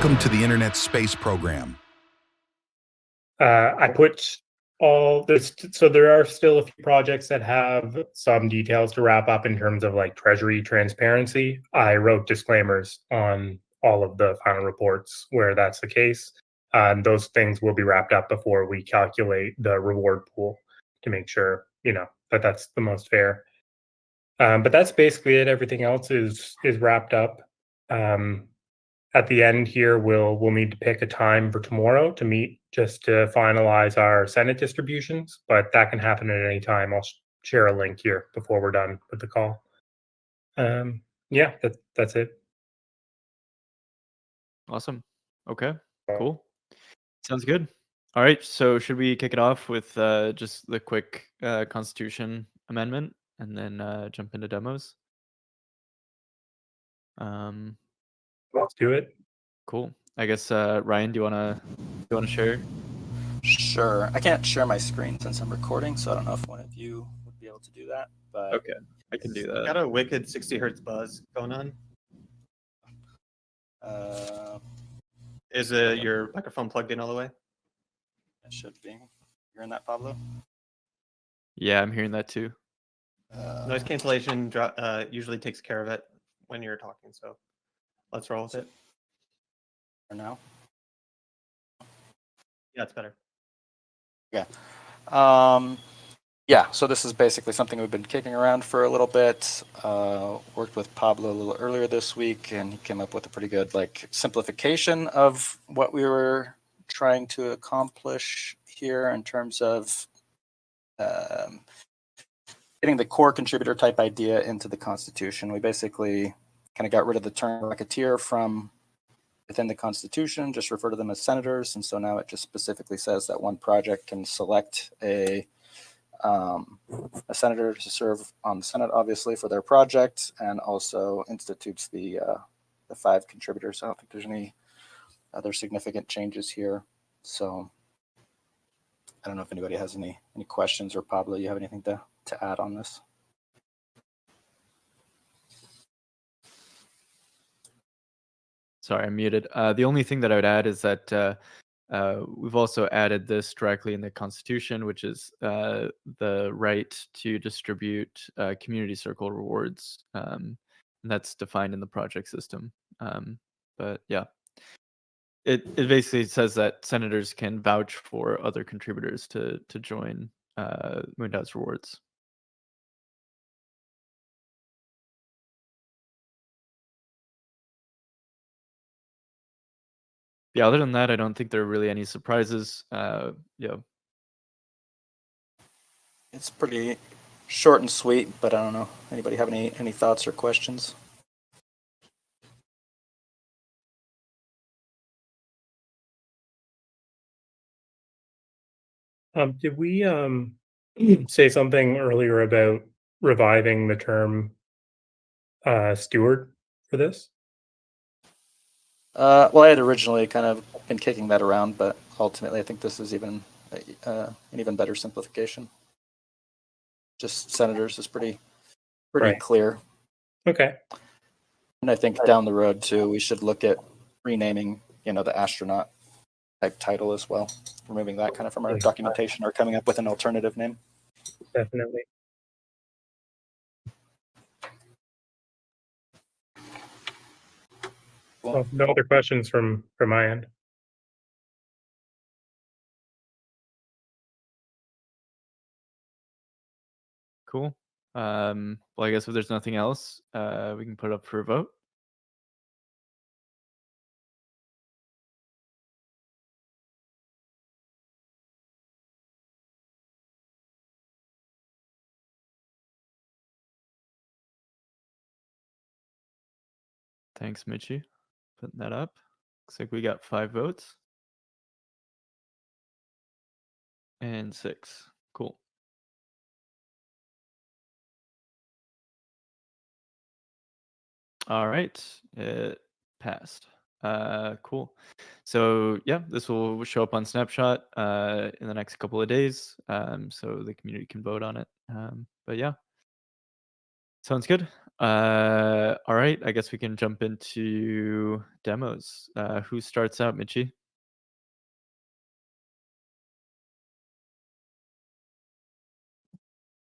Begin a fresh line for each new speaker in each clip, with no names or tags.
Welcome to the Internet Space Program.
I put all this, so there are still a few projects that have some details to wrap up in terms of like treasury transparency. I wrote disclaimers on all of the final reports where that's the case. And those things will be wrapped up before we calculate the reward pool to make sure, that that's the most fair. But that's basically it. Everything else is wrapped up. At the end here, we'll need to pick a time for tomorrow to meet just to finalize our Senate distributions, but that can happen at any time. I'll share a link here before we're done with the call. Yeah, that's it.
Awesome. Okay, cool. Sounds good. All right, so should we kick it off with just the quick Constitution amendment and then jump into demos?
Let's do it.
Cool. I guess Ryan, do you wanna share?
Sure. I can't share my screen since I'm recording, so I don't know if one of you would be able to do that. But
Okay, I can do that.
Got a wicked 60 hertz buzz going on.
Is
your microphone plugged in all the way?
It should be. You're hearing that, Pablo?
Yeah, I'm hearing that too.
Noise cancellation usually takes care of it when you're talking, so let's roll with it.
For now?
Yeah, it's better.
Yeah. Yeah, so this is basically something we've been kicking around for a little bit. Worked with Pablo a little earlier this week, and he came up with a pretty good simplification of what we were trying to accomplish here in terms of getting the core contributor type idea into the Constitution. We basically kind of got rid of the term racketeer from within the Constitution, just refer to them as senators. And so now it just specifically says that one project can select a senator to serve on the Senate, obviously, for their project, and also institutes the 5 contributors. I don't think there's any other significant changes here. So I don't know if anybody has any questions, or Pablo, you have anything to add on this?
Sorry, I'm muted. The only thing that I would add is that we've also added this directly in the Constitution, which is the right to distribute community circle rewards. And that's defined in the project system. But yeah, it basically says that senators can vouch for other contributors to join MoonDAO's rewards. Yeah, other than that, I don't think there are really any surprises. Yeah.
It's pretty short and sweet, but I don't know. Anybody have any thoughts or questions?
Did we say something earlier about reviving the term steward for this?
Well, I had originally kind of been kicking that around, but ultimately I think this is even an even better simplification. Just senators is pretty
Right.
clear.
Okay.
And I think down the road too, we should look at renaming, the astronaut type title as well, removing that kind of from our documentation or coming up with an alternative name.
Definitely. Well, no other questions from my end.
Cool. Well, I guess if there's nothing else, we can put it up for a vote. Thanks, Mitchie, putting that up. Looks like we got 5 votes. And 6. Cool. All right, it passed. Cool. So yeah, this will show up on Snapshot in the next couple of days, so the community can vote on it. But yeah, sounds good. All right, I guess we can jump into demos. Who starts out, Michi?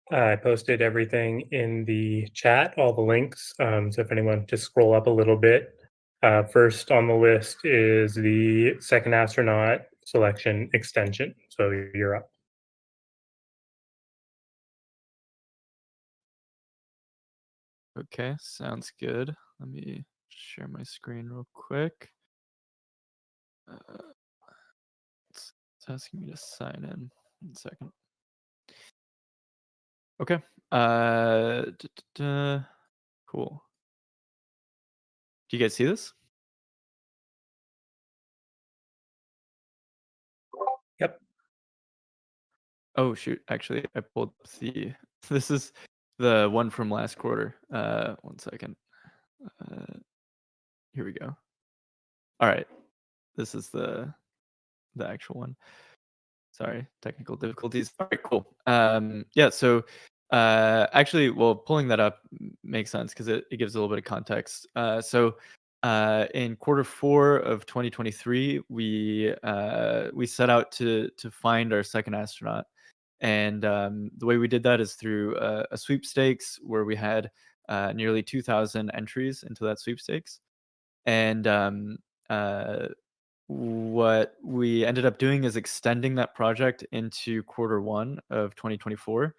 I posted everything in the chat, all the links. So if anyone just scroll up a little bit, first on the list is the second astronaut selection extension. So you're up.
Okay, sounds good. Let me share my screen real quick. It's asking me to sign in. 1 second. Okay. Cool. Do you guys see this?
Yep.
Oh shoot! Actually, I pulled up the. This is the one from last quarter. 1 second. Here we go. All right, this is the actual one. Sorry, technical difficulties. All right, cool. Yeah, so actually, well, pulling that up makes sense because it gives a little bit of context. In quarter 4 of 2023, we set out to find our second astronaut, and the way we did that is through a sweepstakes where we had nearly 2,000 entries into that sweepstakes, and what we ended up doing is extending that project into quarter 1 of 2024,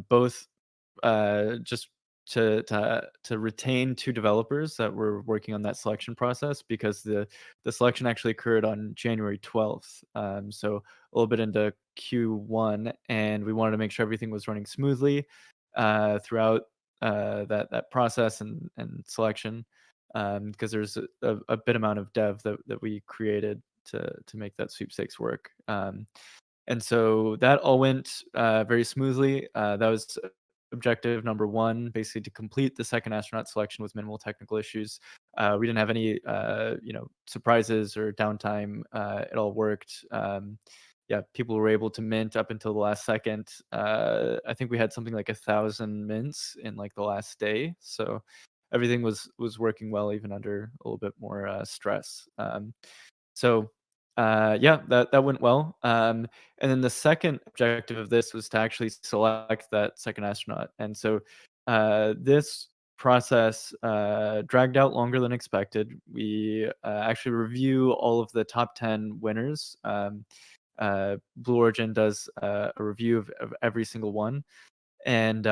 both just to retain 2 developers that were working on that selection process because the selection actually occurred on January 12th, so a little bit into Q1, and we wanted to make sure everything was running smoothly throughout that process and selection, because there's a bit amount of dev that we created to make that sweepstakes work. And so that all went very smoothly. That was objective number 1, basically to complete the second astronaut selection with minimal technical issues. We didn't have any surprises or downtime. It all worked. Yeah, people were able to mint up until the last second. I think we had something like 1,000 mints in like the last day. So everything was working well, even under a little bit more stress. Yeah, that went well. And then the second objective of this was to actually select that second astronaut. And so this process dragged out longer than expected. We actually review all of the top 10 winners. Blue Origin does a review of every single one. And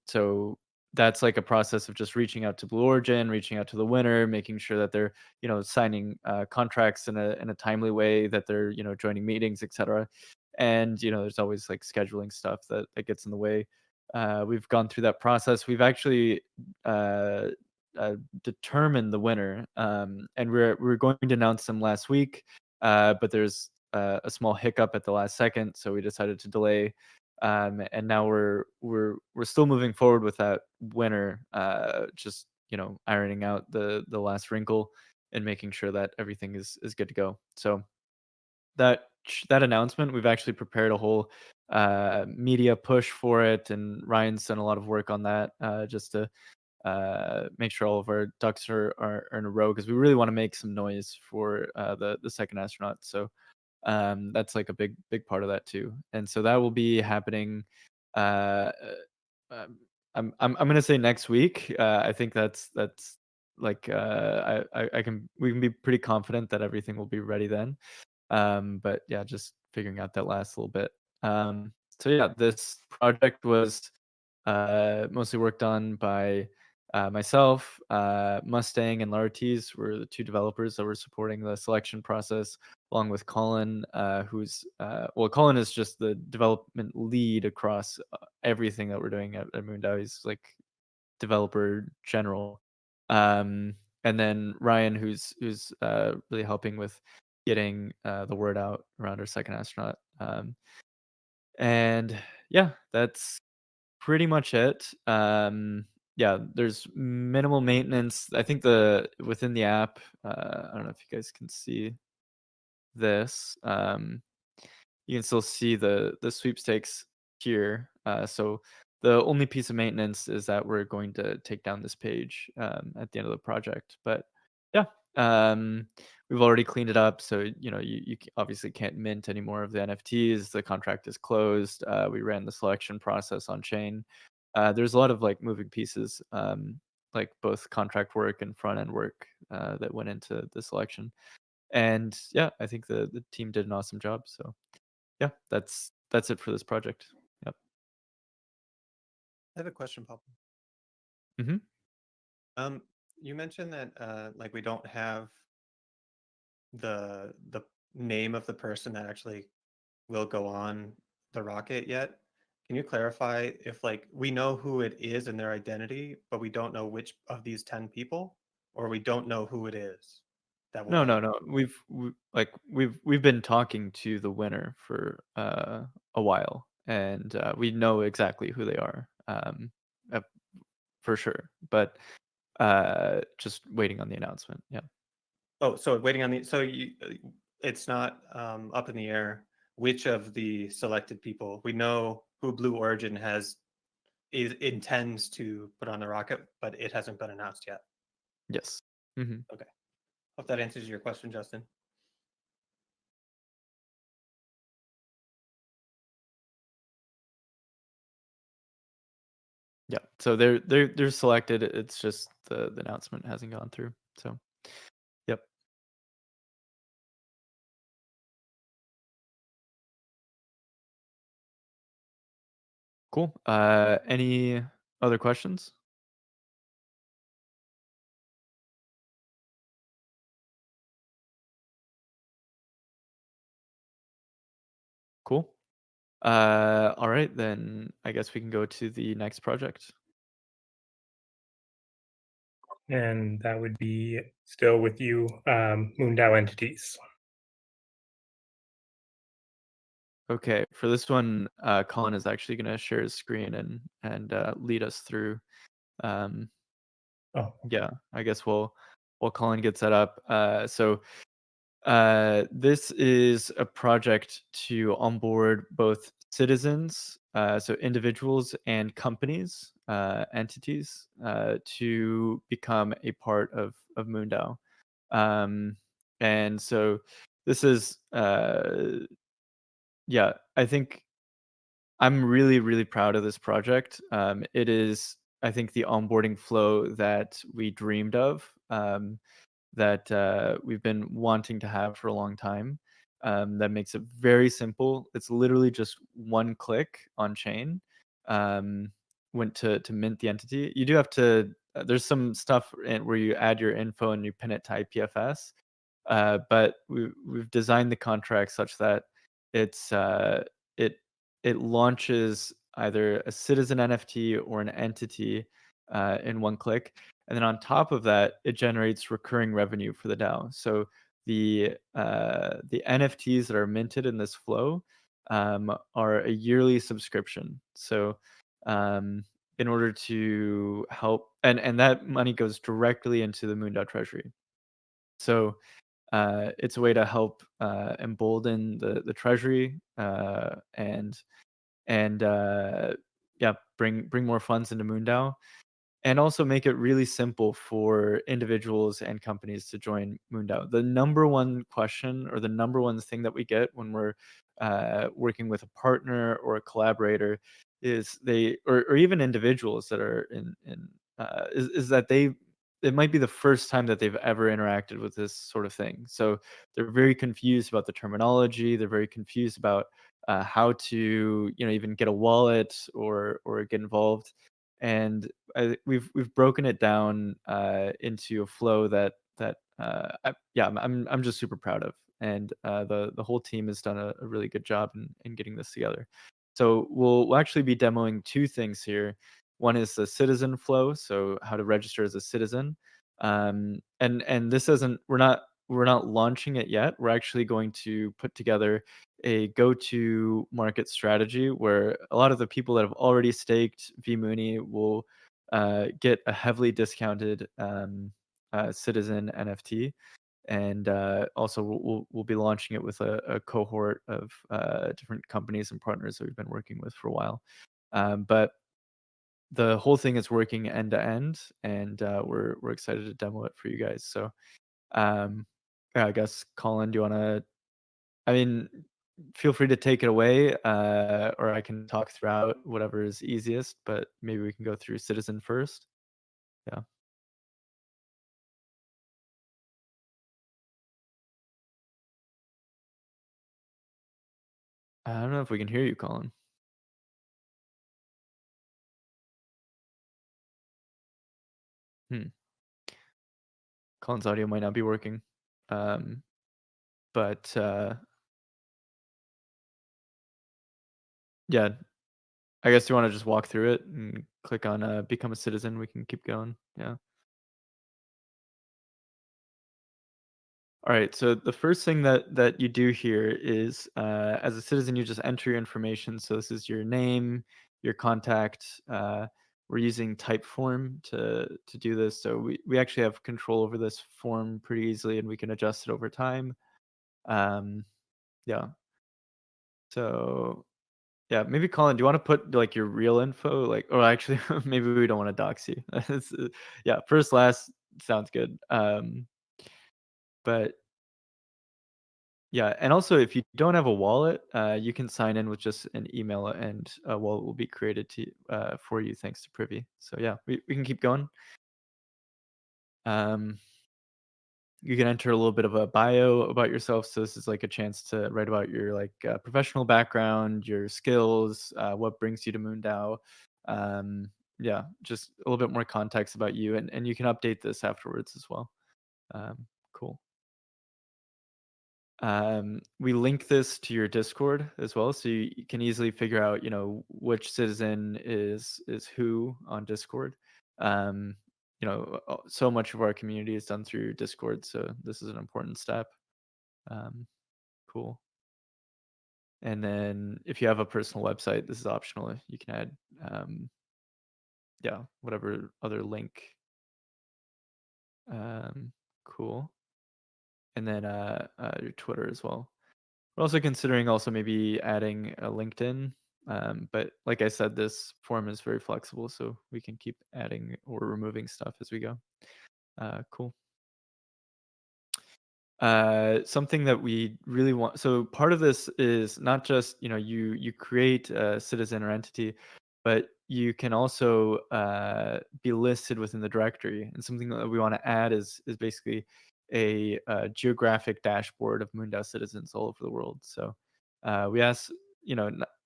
so that's like a process of just reaching out to Blue Origin, reaching out to the winner, making sure that they're signing contracts in a timely way, that they're joining meetings, etc. And there's always like scheduling stuff that gets in the way. We've gone through that process. We've actually determined the winner, and we're going to announce them last week, but there's a small hiccup at the last second, so we decided to delay. And now we're still moving forward with that winner, just ironing out the last wrinkle and making sure that everything is good to go. So that announcement, we've actually prepared a whole media push for it, and Ryan's done a lot of work on that, just to make sure all of our ducks are in a row, because we really want to make some noise for the second astronaut. So that's like a big part of that too. And so that will be happening. I'm gonna say next week. I think that's like we can be pretty confident that everything will be ready then. But yeah, just figuring out that last little bit. So yeah, this project was mostly worked on by myself, Mustang, and Lartiz were the 2 developers that were supporting the selection process, along with Colin, who's Colin is just the development lead across everything that we're doing at MoonDAO. He's like developer general, and then Ryan, who's really helping with getting the word out around our second astronaut. And yeah, that's pretty much it. Yeah, there's minimal maintenance. I think within the app, I don't know if you guys can see this. You can still see the sweepstakes here. So the only piece of maintenance is that we're going to take down this page at the end of the project. But yeah, we've already cleaned it up. So, you obviously can't mint any more of the NFTs. The contract is closed. We ran the selection process on chain. There's a lot of like moving pieces, like both contract work and front end work that went into the selection. And yeah, I think the team did an awesome job. So yeah, that's it for this project. Yep.
I have a question, Papa.
Mm-hmm.
You mentioned that like we don't have the name of the person that actually will go on the rocket yet. Can you clarify if like we know who it is and their identity, but we don't know which of these 10 people, or we don't know who it is that will
No,
go?
no, no. We've been talking to the winner for a while, and we know exactly who they are, uh, for sure. But just waiting on the announcement. Yeah.
Oh, so waiting on the it's not up in the air which of the selected people. We know who Blue Origin intends to put on the rocket, but it hasn't been announced yet.
Yes. Mm-hmm.
Okay. Hope that answers your question, Justin.
Yeah. So they're selected. It's just the announcement hasn't gone through. So, yep. Cool. Any other questions? Cool. All right, then I guess we can go to the next project.
And that would be still with you, MoonDAO Entities.
Okay, for this one, Colin is actually going to share his screen and lead us through.
Oh,
Yeah, I guess while Colin gets that up. So this is a project to onboard both citizens, so individuals and companies, entities, to become a part of MoonDAO. And so this is, yeah, I think I'm really, really proud of this project. It is, I think, the onboarding flow that we dreamed of. That we've been wanting to have for a long time. That makes it very simple. It's literally just one click on chain. Went to mint the entity. You do have to. There's some stuff where you add your info and you pin it to IPFS. But we've designed the contract such that it's it it launches either a citizen NFT or an entity in one click. And then on top of that, it generates recurring revenue for the DAO. So the NFTs that are minted in this flow are a yearly subscription. So in order to help, and that money goes directly into the MoonDAO treasury. So it's a way to help embolden the treasury and yeah, bring more funds into MoonDAO. And also make it really simple for individuals and companies to join MoonDAO. The number one question or the number one thing that we get when we're working with a partner or a collaborator is or even individuals that are is that it might be the first time that they've ever interacted with this sort of thing. So they're very confused about the terminology. They're very confused about how to even get a wallet or get involved. And we've broken it down into a flow that I'm just super proud of, and the whole team has done a really good job in getting this together. So we'll actually be demoing two things here. One is the citizen flow, so how to register as a citizen, and this isn't we're not launching it yet. We're actually going to put together a go-to market strategy where a lot of the people that have already staked vMooney will get a heavily discounted citizen NFT, and also we'll be launching it with a cohort of different companies and partners that we've been working with for a while. But the whole thing is working end to end, and we're excited to demo it for you guys. So yeah, I guess Colin, do you want to? I mean, feel free to take it away, or I can talk throughout whatever is easiest. But maybe we can go through Citizen first. Yeah. I don't know if we can hear you, Colin. Colin's audio might not be working. But yeah, I guess you want to just walk through it and click on become a citizen. We can keep going. Yeah. All right. So the first thing that you do here is, as a citizen, you just enter your information. So this is your name, your contact. We're using Typeform to do this. So we actually have control over this form pretty easily, and we can adjust it over time. Yeah. So yeah, maybe Colin, do you want to put like your real info, like, or actually, maybe we don't want to dox you. Yeah, first, last sounds good. But yeah, and also if you don't have a wallet, you can sign in with just an email, and a wallet will be created for you thanks to Privy. So yeah, we can keep going. You can enter a little bit of a bio about yourself. So this is like a chance to write about your like professional background, your skills, what brings you to MoonDAO. Yeah, just a little bit more context about you, and you can update this afterwards as well. Cool. We link this to your Discord as well, so you can easily figure out, which citizen is who on Discord. So much of our community is done through Discord, so this is an important step. Cool. And then if you have a personal website, this is optional. You can add, whatever other link. Cool. And then your Twitter as well. We're also considering maybe adding a LinkedIn. But like I said, this form is very flexible, so we can keep adding or removing stuff as we go. Cool. Something that we really want. So part of this is not just you create a citizen or entity, but you can also be listed within the directory. And something that we want to add is basically a geographic dashboard of MoonDAO citizens all over the world. So we ask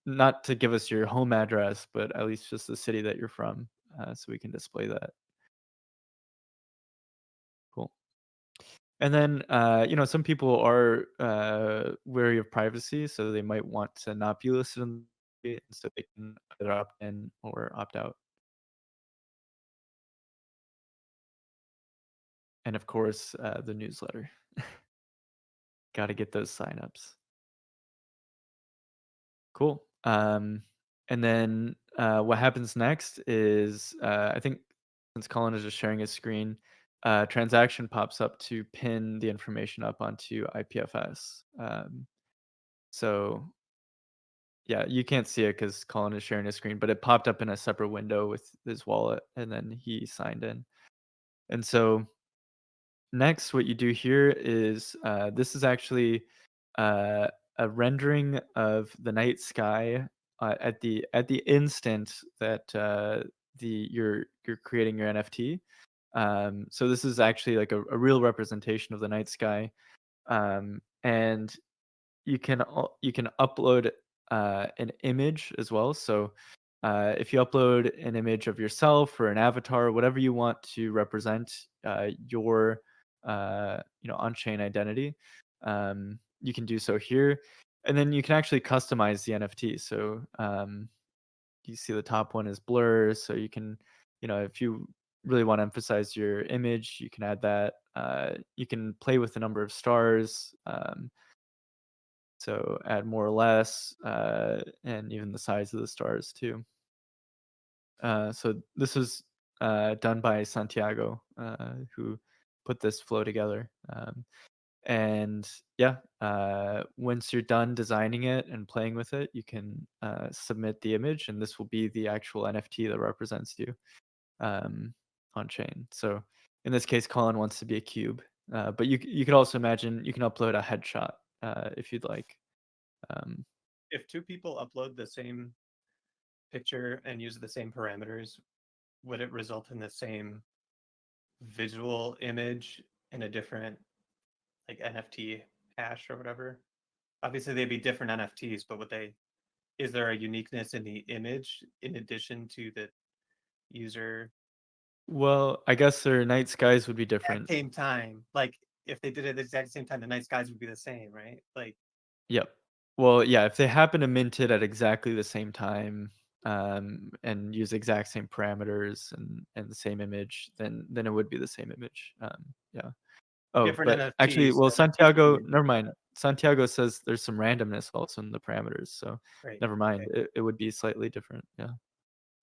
not to give us your home address, but at least just the city that you're from, so we can display that. Cool. And then, some people are wary of privacy, so they might want to not be listed in the, so they can either opt in or opt out. And of course, the newsletter. Got to get those signups. Cool. And then what happens next is, I think since Colin is just sharing his screen, transaction pops up to pin the information up onto IPFS. So yeah, you can't see it because Colin is sharing his screen, but it popped up in a separate window with his wallet, and then he signed in. And so next, what you do here is this is actually a rendering of the night sky at the instant that you're creating your NFT. So this is actually like a real representation of the night sky, and you can upload an image as well. So if you upload an image of yourself or an avatar, whatever you want to represent your on-chain identity, you can do so here. And then you can actually customize the NFT. So you see the top one is blur. So you can, if you really want to emphasize your image, you can add that. You can play with the number of stars. So add more or less, and even the size of the stars too. So this was done by Santiago, who put this flow together. And yeah, once you're done designing it and playing with it, you can submit the image, and this will be the actual NFT that represents you on chain. So in this case, Colin wants to be a cube, but you could also imagine you can upload a headshot if you'd like.
If two people upload the same picture and use the same parameters, would it result in the same visual image in a different like NFT hash or whatever? Obviously they'd be different NFTs, but is there a uniqueness in the image in addition to the user
Well, I guess their night skies would be
at
different.
the same time? Like if they did it at the exact same time, the night skies would be the same, right? Like
Yep. Well, yeah, if they happen to mint it at exactly the same time, and use exact same parameters and the same image, then it would be the same image. Yeah. Oh,
different
but actually,
NFTs.
well,
NFTs would be
Santiago,
unique.
never mind. Santiago says there's some randomness also in the parameters, so
Right.
never mind.
Okay.
It would be slightly different. Yeah.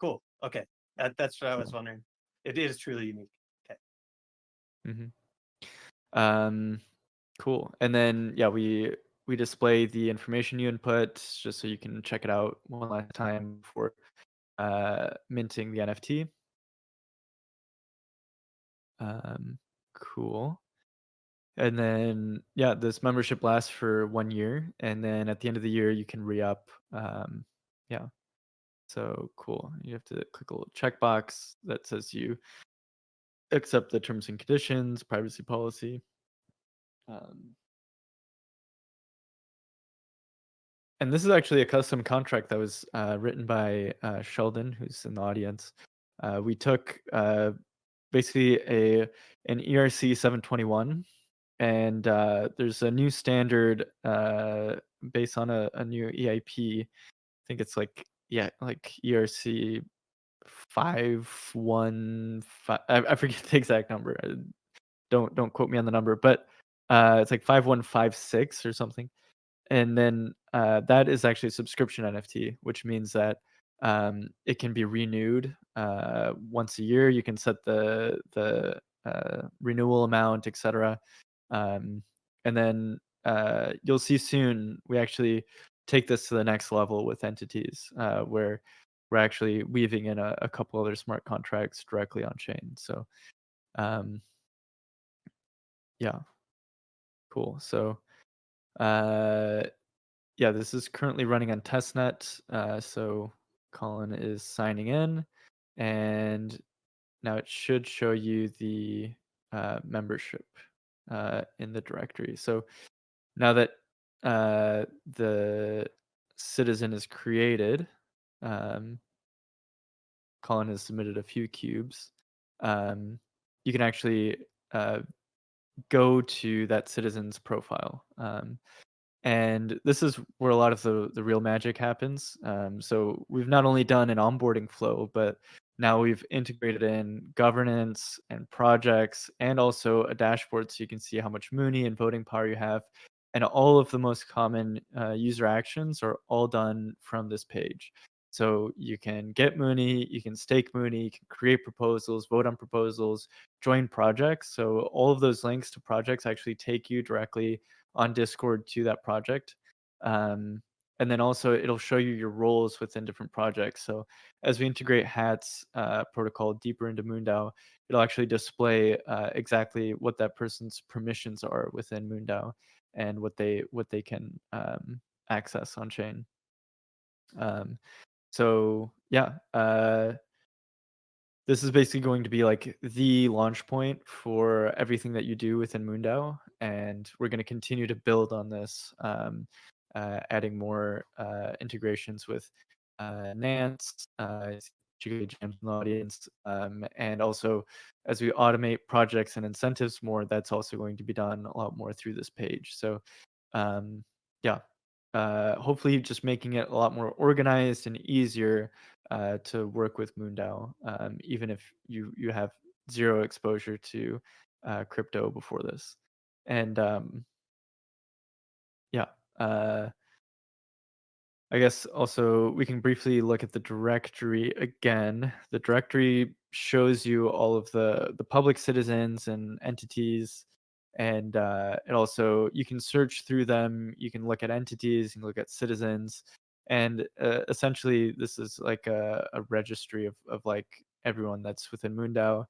Cool. Okay. That's what I was
Cool.
wondering. It is truly unique. Okay.
Cool. And then yeah, we display the information you input just so you can check it out one last time before minting the NFT. Cool. And then yeah, this membership lasts for 1 year, and then at the end of the year you can re-up. Yeah. So cool. You have to click a little checkbox that says you accept the terms and conditions, privacy policy. And this is actually a custom contract that was written by Sheldon, who's in the audience. We took basically an ERC 721, and there's a new standard based on a new EIP. I think it's like ERC 515. I forget the exact number. Don't quote me on the number, but it's like 5156 or something. And then that is actually a subscription NFT, which means that it can be renewed once a year. You can set the renewal amount, etc. And then you'll see soon we actually take this to the next level with entities, where we're actually weaving in a couple other smart contracts directly on chain. So yeah, cool. So yeah, this is currently running on testnet. So Colin is signing in, and now it should show you the membership in the directory. So now that the citizen is created, Colin has submitted a few cubes. You can actually go to that citizen's profile. And this is where a lot of the real magic happens. So we've not only done an onboarding flow, but now we've integrated in governance and projects and also a dashboard so you can see how much Mooney and voting power you have. And all of the most common user actions are all done from this page. So you can get Mooney, you can stake Mooney, you can create proposals, vote on proposals, join projects. So all of those links to projects actually take you directly on Discord to that project. And then also it'll show you your roles within different projects. So as we integrate HATS protocol deeper into MoonDAO, it'll actually display exactly what that person's permissions are within MoonDAO and what they can access on chain. So yeah, this is basically going to be like the launch point for everything that you do within MoonDAO, and we're going to continue to build on this, adding more integrations with Nance, Jams in the audience, and also as we automate projects and incentives more, that's also going to be done a lot more through this page. So yeah, hopefully just making it a lot more organized and easier to work with MoonDAO, even if you have zero exposure to crypto before this. And yeah, I guess also we can briefly look at the directory again. The directory shows you all of the public citizens and entities And it also, you can search through them, you can look at entities, you can look at citizens, and essentially this is like a registry of like everyone that's within MoonDAO.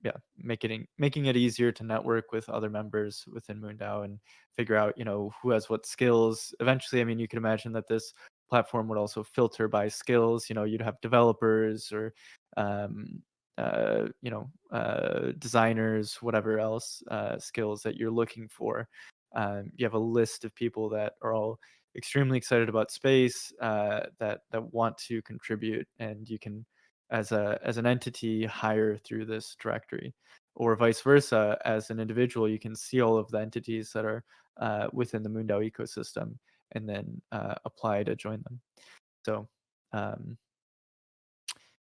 Yeah, making it easier to network with other members within MoonDAO and figure out, who has what skills. Eventually, I mean, you can imagine that this platform would also filter by skills. You'd have developers or um, designers, whatever else skills that you're looking for. You have a list of people that are all extremely excited about space, that want to contribute, and you can, as an entity, hire through this directory, or vice versa. As an individual, you can see all of the entities that are within the MoonDAO ecosystem, and then apply to join them. So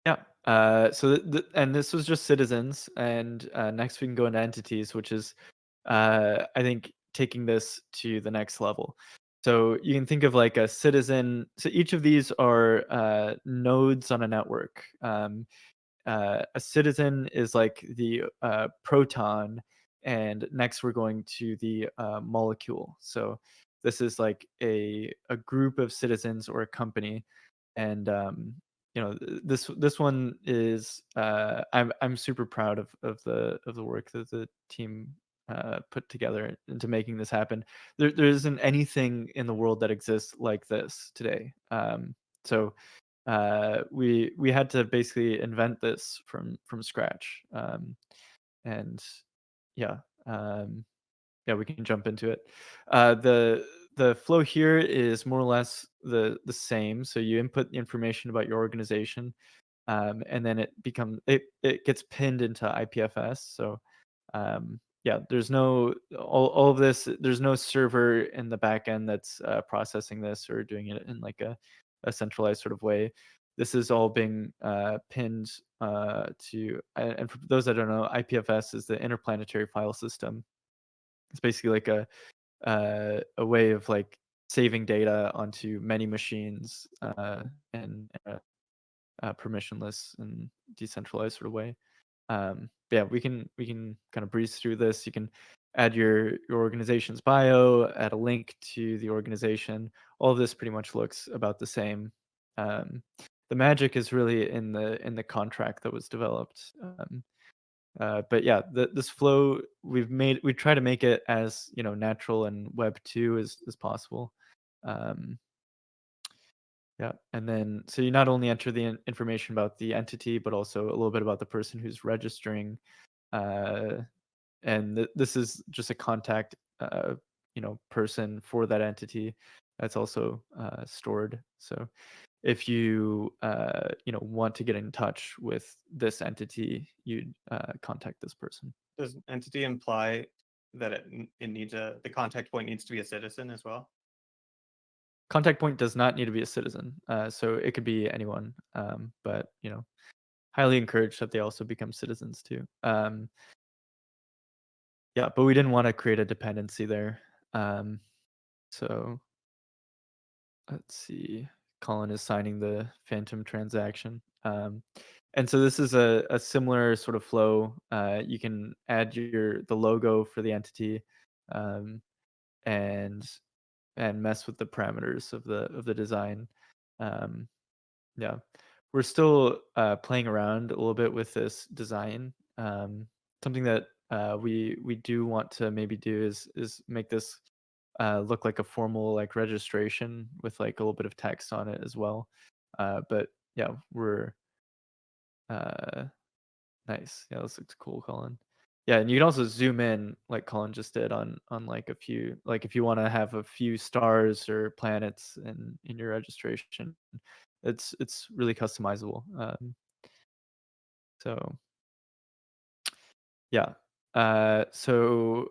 yeah. So and this was just citizens, and next we can go into entities, which is I think taking this to the next level. So you can think of like a citizen. So each of these are nodes on a network. A citizen is like the proton, and next we're going to the molecule. So this is like a group of citizens or a company, and this one is I'm super proud of the work that the team put together into making this happen. There isn't anything in the world that exists like this today. So we had to basically invent this from scratch, and yeah, we can jump into it. The flow here is more or less the same. So you input the information about your organization, and then it gets pinned into IPFS. So there's no all of this. There's no server in the back end that's processing this or doing it in like a centralized sort of way. This is all being pinned to, and for those that don't know, IPFS is the Interplanetary File System. It's basically like a way of like saving data onto many machines, and permissionless and decentralized sort of way. We can kind of breeze through this. You can add your organization's bio, add a link to the organization. All of this pretty much looks about the same. The magic is really in the contract that was developed. But yeah, this flow we try to make it as natural and Web 2 as possible. Yeah, and then so you not only enter the information about the entity, but also a little bit about the person who's registering, and this is just a contact, person for that entity that's also stored. So if you want to get in touch with this entity, you'd contact this person.
Does entity imply that it needs the contact point needs to be a citizen as well?
Contact point does not need to be a citizen, so it could be anyone, but highly encouraged that they also become citizens too. Yeah, but we didn't want to create a dependency there. So let's see. Colin is signing the Phantom transaction. And so this is a similar sort of flow. You can add the logo for the entity, and mess with the parameters of the design. Yeah, we're still playing around a little bit with this design. Something that we do want to maybe do is make this look like a formal like registration with like a little bit of text on it as well. But yeah, we're nice. Yeah, this looks cool, Colin. Yeah, and you can also zoom in like Colin just did on like a few, like if you want to have a few stars or planets in your registration, it's really customizable. So yeah, so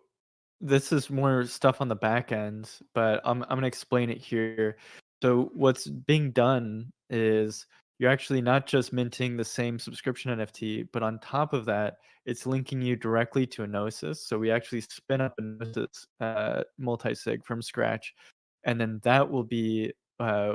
this is more stuff on the back end, but I'm gonna explain it here. So what's being done is you're actually not just minting the same subscription NFT, but on top of that, it's linking you directly to a Gnosis. So we actually spin up a Gnosis multi-sig from scratch, and then that will be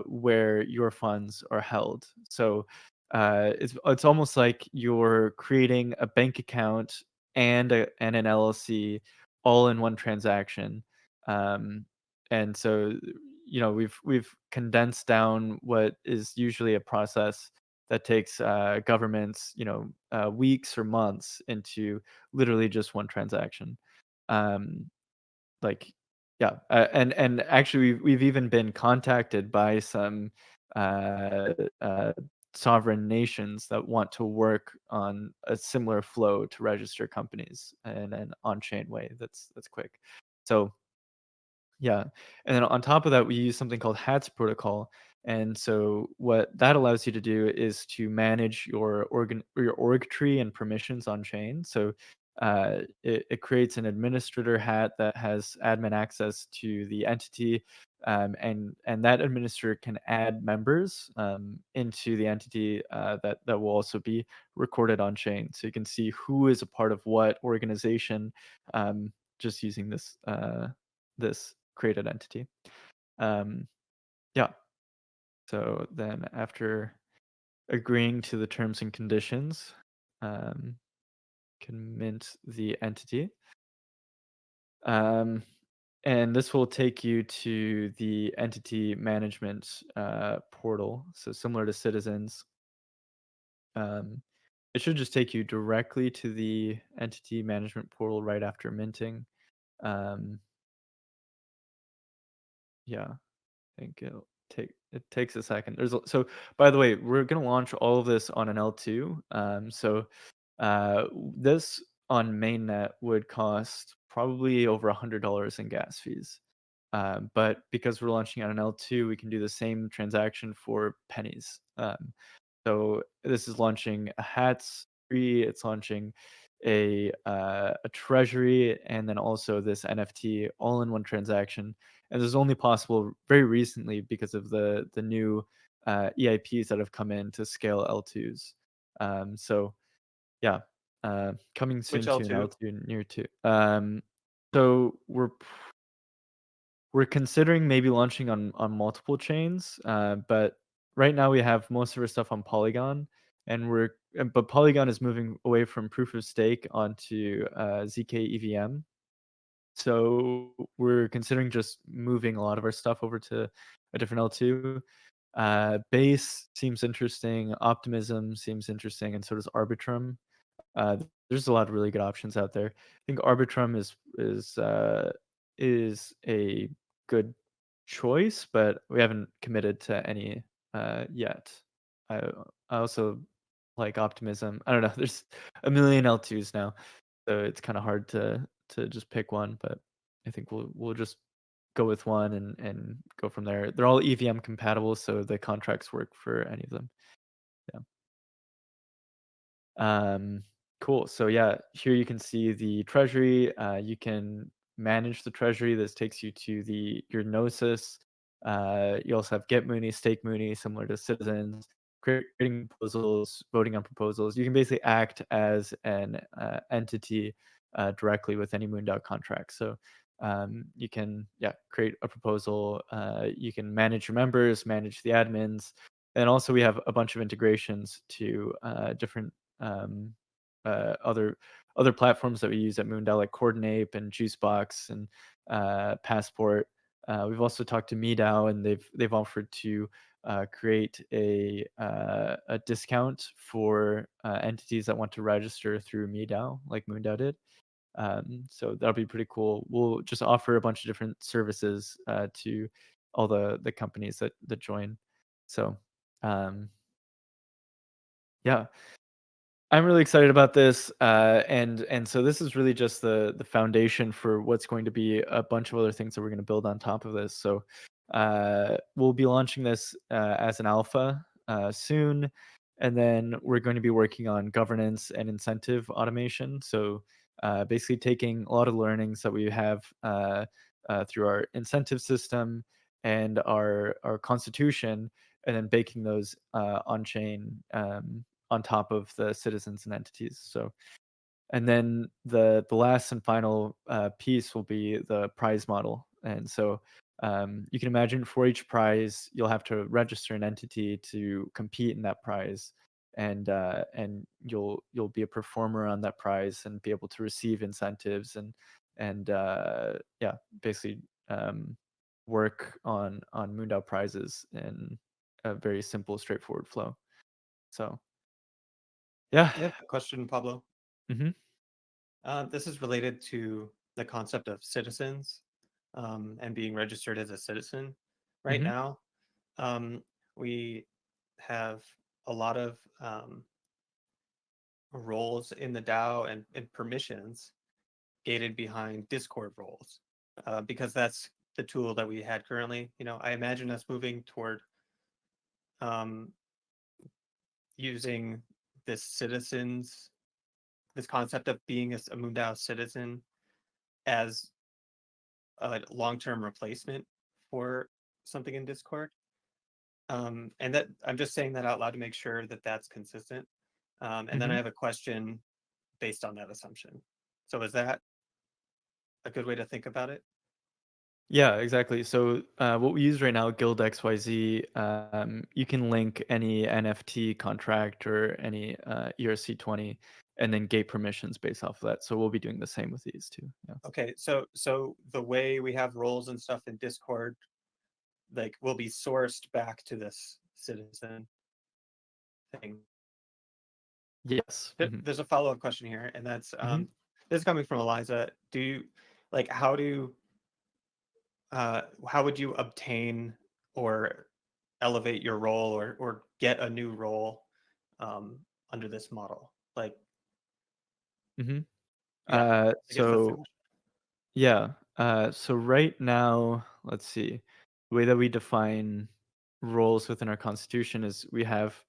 where your funds are held. So it's almost like you're creating a bank account and an LLC all in one transaction. And so, we've condensed down what is usually a process that takes governments, weeks or months into literally just one transaction. Um, like, yeah, and actually, we've even been contacted by some uh, uh, sovereign nations that want to work on a similar flow to register companies in an on-chain way that's quick. So yeah. And then on top of that, we use something called HATS protocol. And so what that allows you to do is to manage your org tree and permissions on chain. So it creates an administrator hat that has admin access to the entity, and that administrator can add members into the entity that will also be recorded on chain. So you can see who is a part of what organization, just using this created entity. Yeah. So then after agreeing to the terms and conditions, can mint the entity. And this will take you to the entity management portal. So similar to Citizens, it should just take you directly to the entity management portal right after minting. Yeah. I think it takes a second. So by the way, we're gonna launch all of this on an L2. So this on mainnet would cost probably over $100 in gas fees. But because we're launching on an L2, we can do the same transaction for pennies. So this is launching a hats tree. It's launching a treasury, and then also this NFT all in one transaction. And this is only possible very recently because of the new EIPs that have come in to scale L2s. So yeah, coming soon
Which
to an
L2?
L2 near two. So we're considering maybe launching on multiple chains, but right now we have most of our stuff on Polygon, but Polygon is moving away from proof of stake onto ZK EVM. So we're considering just moving a lot of our stuff over to a different L2. Base seems interesting. Optimism seems interesting, and so does Arbitrum. There's a lot of really good options out there. I think Arbitrum is a good choice, but we haven't committed to any yet. I I also like Optimism. I don't know. There's a million L2s now, so it's kind of hard to just pick one. But I think we'll just go with one and go from there. They're all EVM compatible, so the contracts work for any of them. Yeah. Cool. So yeah, here you can see the treasury. You can manage the treasury. This takes you to your Gnosis. You also have Get Mooney, Stake Mooney, similar to Citizens. Creating proposals, voting on proposals. You can basically act as an entity directly with any MoonDAO contract. So you can create a proposal. You can manage your members, manage the admins, and also we have a bunch of integrations to different other platforms that we use at MoonDAO, like Coordinape and Juicebox and Passport. We've also talked to MeDAO, and they've offered to create a discount for entities that want to register through MeDAO, like MoonDAO did. So that'll be pretty cool. We'll just offer a bunch of different services to all the companies that join. So yeah, I'm really excited about this, and so this is really just the foundation for what's going to be a bunch of other things that we're going to build on top of this. So we'll be launching this as an alpha soon, and then we're going to be working on governance and incentive automation. So basically taking a lot of learnings that we have through our incentive system and our constitution, and then baking those on chain. On top of the citizens and entities. So, and then the last and final piece will be the prize model. And so you can imagine for each prize, you'll have to register an entity to compete in that prize. and you'll be a performer on that prize and be able to receive incentives and yeah, basically work on MoonDAO prizes in a very simple, straightforward flow. So yeah.
I have a question, Pablo.
Hmm.
This is related to the concept of citizens and being registered as a citizen. Right
Hmm.
now, we have a lot of roles in the DAO and permissions gated behind Discord roles because that's the tool that we had currently. I imagine us moving toward um, using this concept of being a MoonDAO citizen as a long-term replacement for something in Discord. And that I'm just saying that out loud to make sure that that's consistent. And then I have a question based on that assumption. So is that a good way to think about it?
Yeah, exactly. So what we use right now, Guild XYZ, you can link any NFT contract or any ERC20 and then gate permissions based off of that. So we'll be doing the same with these too. Yeah.
Okay, so the way we have roles and stuff in Discord, like, will be sourced back to this citizen thing.
Yes.
There's a follow-up question here, and that's
Mhm.
this is coming from Eliza. Do you like how would you obtain or elevate your role or get a new role under this model? Like,
Mhm.
yeah, I guess that's the
So
question.
yeah. So right now, let's see. The way that we define roles within our constitution is we have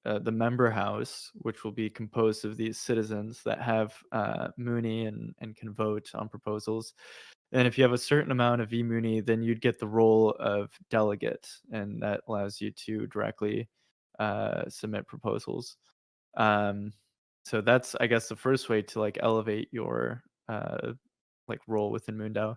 the member house, which will be composed of these citizens that have Mooney and can vote on proposals. And if you have a certain amount of eMooney, then you'd get the role of delegate, and that allows you to directly submit proposals. Um, so that's, I guess, the first way to like elevate your like role within MoonDAO.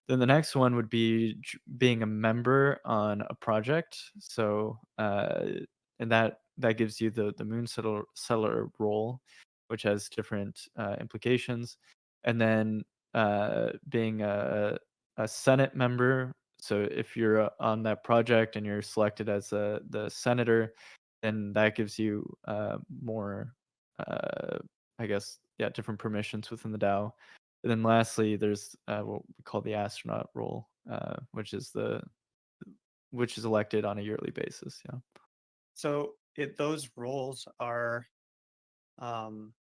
Then the next one would be being a member on a project. So and that gives you the Moon seller role, which has different implications. And then being a Senate member. So if you're on that project and you're selected as the senator, then that gives you more, uh, I guess, yeah, different permissions within the DAO. And then lastly, there's what we call the astronaut role, which is elected on a yearly basis. Yeah.
So those roles are um,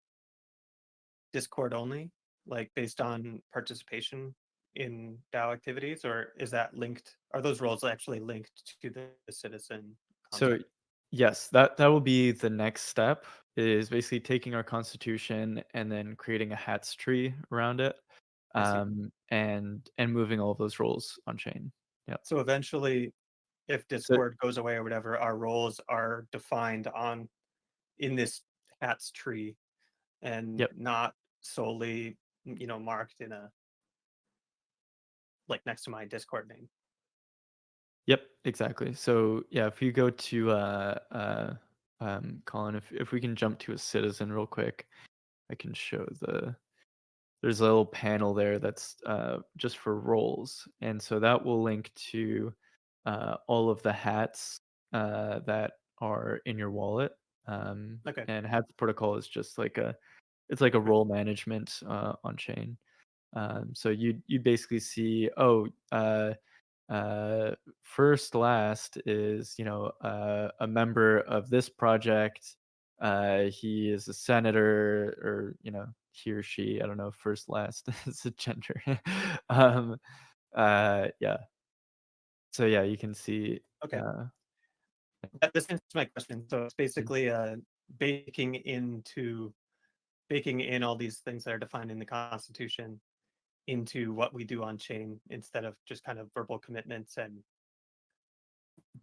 Discord only, like based on participation in DAO activities, or is that linked? Are those roles actually linked to the citizen
So
concept?
yes, that will be the next step. Is basically taking our constitution and then creating a hats tree around it,
I see.
and moving all of those roles on chain. Yeah.
So eventually, if
So
Discord goes away or whatever, our roles are defined in this hats tree and
yep.
not solely, marked in a like next to my Discord name.
Yep, exactly. So yeah, if you go to Colin, if we can jump to a citizen real quick, I can show there's a little panel there that's just for roles, and so that will link to all of the hats that are in your wallet.
Okay.
And hats protocol is just like it's like a
Okay.
role management on chain. So you basically see, first last is a member of this project. He is a senator, or he or she, I don't know if first last is a gender. um yeah, so yeah, you can see
Okay.
uh
This answers my question. So it's basically baking baking in all these things that are defined in the Constitution into what we do on chain instead of just kind of verbal commitments and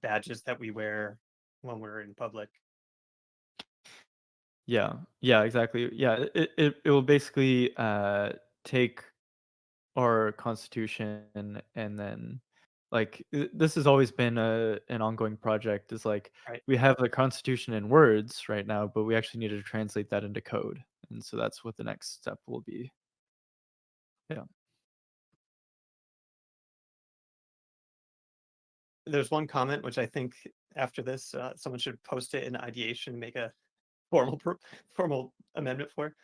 badges that we wear when we're in public.
yeah, exactly. Yeah, it will basically take our constitution and then like this has always been an ongoing project. Is like
Right.
we have the Constitution in words right now, but we actually need to translate that into code, and so that's what the next step will be. Yeah.
There's one comment which I think after this, someone should post it in ideation, make a formal amendment for.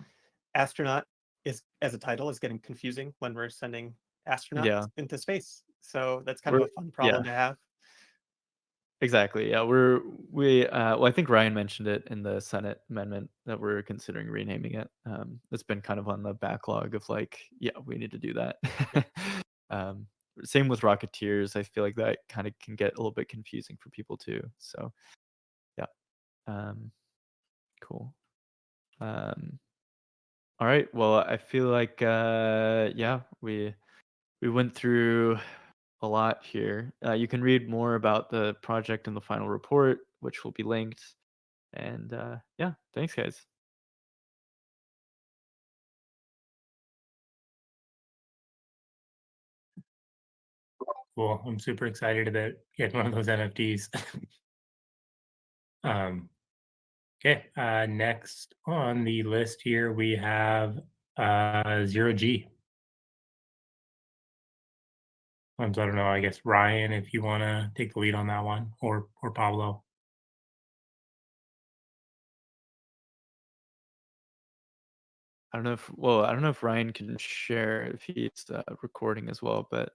Astronaut is, as a title, is getting confusing when we're sending astronauts
Yeah.
into space. So that's kind
We're-
of a fun problem
yeah.
to have.
Exactly. Yeah, well, I think Ryan mentioned it in the Senate amendment that we're considering renaming it. It's been kind of on the backlog of like, yeah, we need to do that. um, Same with Rocketeers. I feel like that kind of can get a little bit confusing for people too. So, yeah, cool. All right. Well, I feel like yeah, we went through a lot here. You can read more about the project in the final report, which will be linked. And yeah, thanks, guys.
Cool. I'm super excited about getting one of those NFTs. Okay. Next on the list here, we have 0G. So I don't know. I guess Ryan, if you want to take the lead on that one, or Pablo.
I don't know if Ryan can share if he's recording as well, but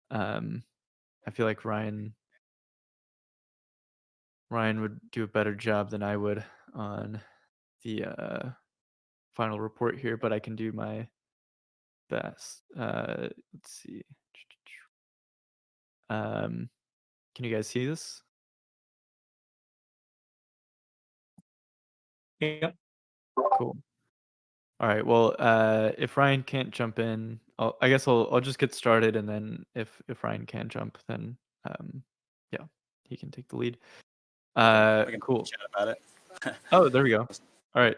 I feel like Ryan would do a better job than I would on the final report here, but I can do my best. Let's see. Can you guys see this?
Yep.
Cool. All right. Well, if Ryan can't jump in, I guess I'll just get started, and then if Ryan can jump, then yeah, he can take the lead.
We can
Cool.
chat about it.
Oh, there we go. All right.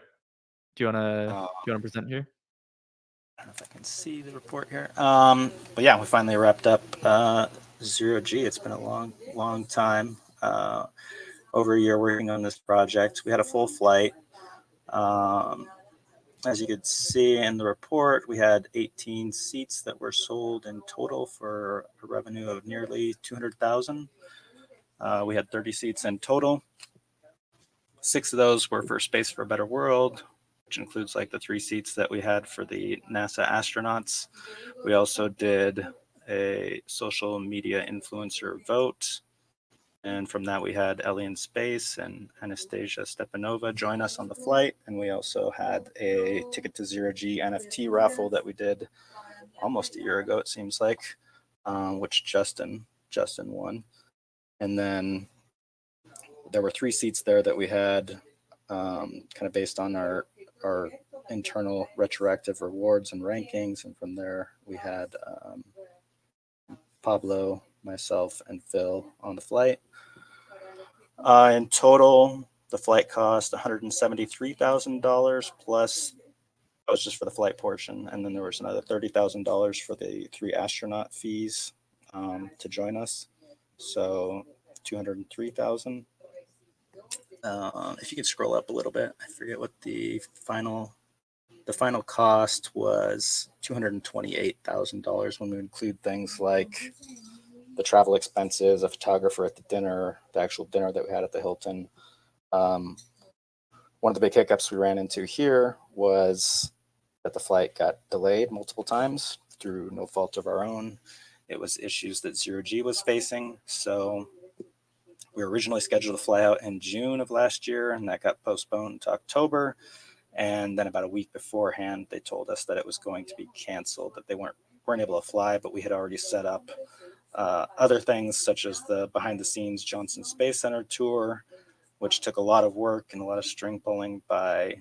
Do you wanna present here?
I don't know if I can see the report here. But yeah, we finally wrapped up 0G. It's been a long time. Over a year working on this project. We had a full flight. As you could see in the report, we had 18 seats that were sold in total for a revenue of nearly $200,000. We had 30 seats in total. 6 of those were for Space for a Better World, which includes like the 3 seats that we had for the NASA astronauts. We also did a social media influencer vote. And from that, we had Ellie in Space and Anastasia Stepanova join us on the flight. And we also had a Ticket to 0G NFT raffle that we did almost a year ago, it seems like, which Justin won. And then there were 3 seats there that we had kind of based on our internal retroactive rewards and rankings. And from there, we had Pablo, myself, and Phil on the flight. In total, the flight cost $173,000 plus that was just for the flight portion, and then there was another $30,000 for the 3 astronaut fees to join us, so $203,000. If you could scroll up a little bit, I forget what the final cost was. $228,000 when we include things like the travel expenses, a photographer at the dinner, the actual dinner that we had at the Hilton. One of the big hiccups we ran into here was that the flight got delayed multiple times through no fault of our own. It was issues that 0G was facing. So we were originally scheduled to fly out in June of last year, and that got postponed to October. And then about a week beforehand, they told us that it was going to be canceled, that they weren't able to fly, but we had already set up other things such as the behind the scenes Johnson Space Center tour, which took a lot of work and a lot of string pulling by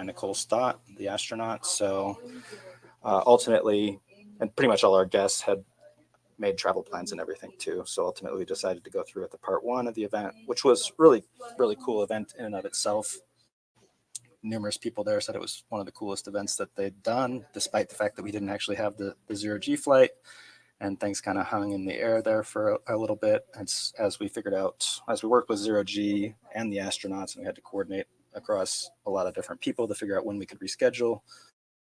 Nicole Stott, the astronaut. So ultimately, and pretty much all our guests had made travel plans and everything too. So ultimately we decided to go through with the part 1 of the event, which was really cool event in and of itself. Numerous people there said it was one of the coolest events that they'd done, despite the fact that we didn't actually have the 0G flight. and things kind of hung in the air there for a little bit. As we figured out, as we worked with 0G and the astronauts, and we had to coordinate across a lot of different people to figure out when we could reschedule.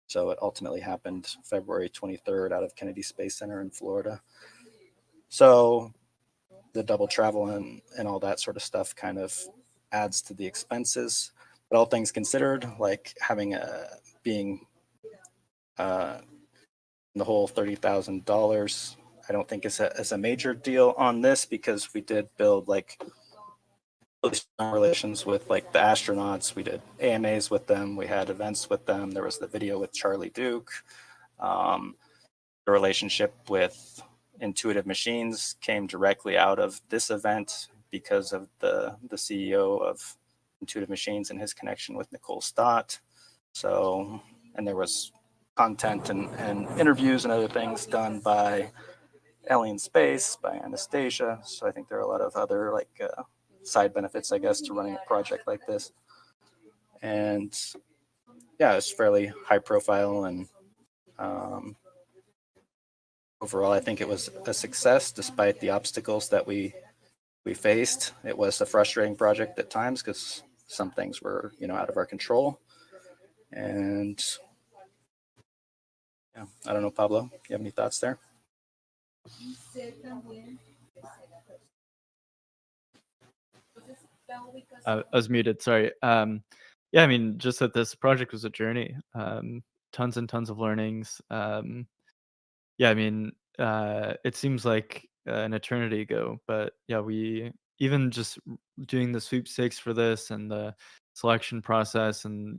So it ultimately happened February 23rd out of Kennedy Space Center in Florida. So the double travel and all that sort of stuff kind of adds to the expenses. But all things considered, like having being the whole $30,000, I don't think is a major deal on this, because we did build like really strong relations with like the astronauts. We did AMAs with them. We had events with them. There was the video with Charlie Duke. The relationship with Intuitive Machines came directly out of this event because of the CEO of Intuitive Machines and his connection with Nicole Stott. So, and there was content and interviews and other things done by Alien Space, by Anastasia. So I think there are a lot of other like side benefits, I guess, to running a project like this. And yeah, it's fairly high profile, and overall, I think it was a success despite the obstacles that we faced. It was a frustrating project at times because some things were, out of our control. And yeah, I don't know, Pablo, you have any thoughts there?
I was muted, sorry. Yeah, I mean, just that this project was a journey. Tons and tons of learnings. Yeah, I mean, it seems like an eternity ago, but yeah, we even just doing the sweepstakes for this and the selection process, and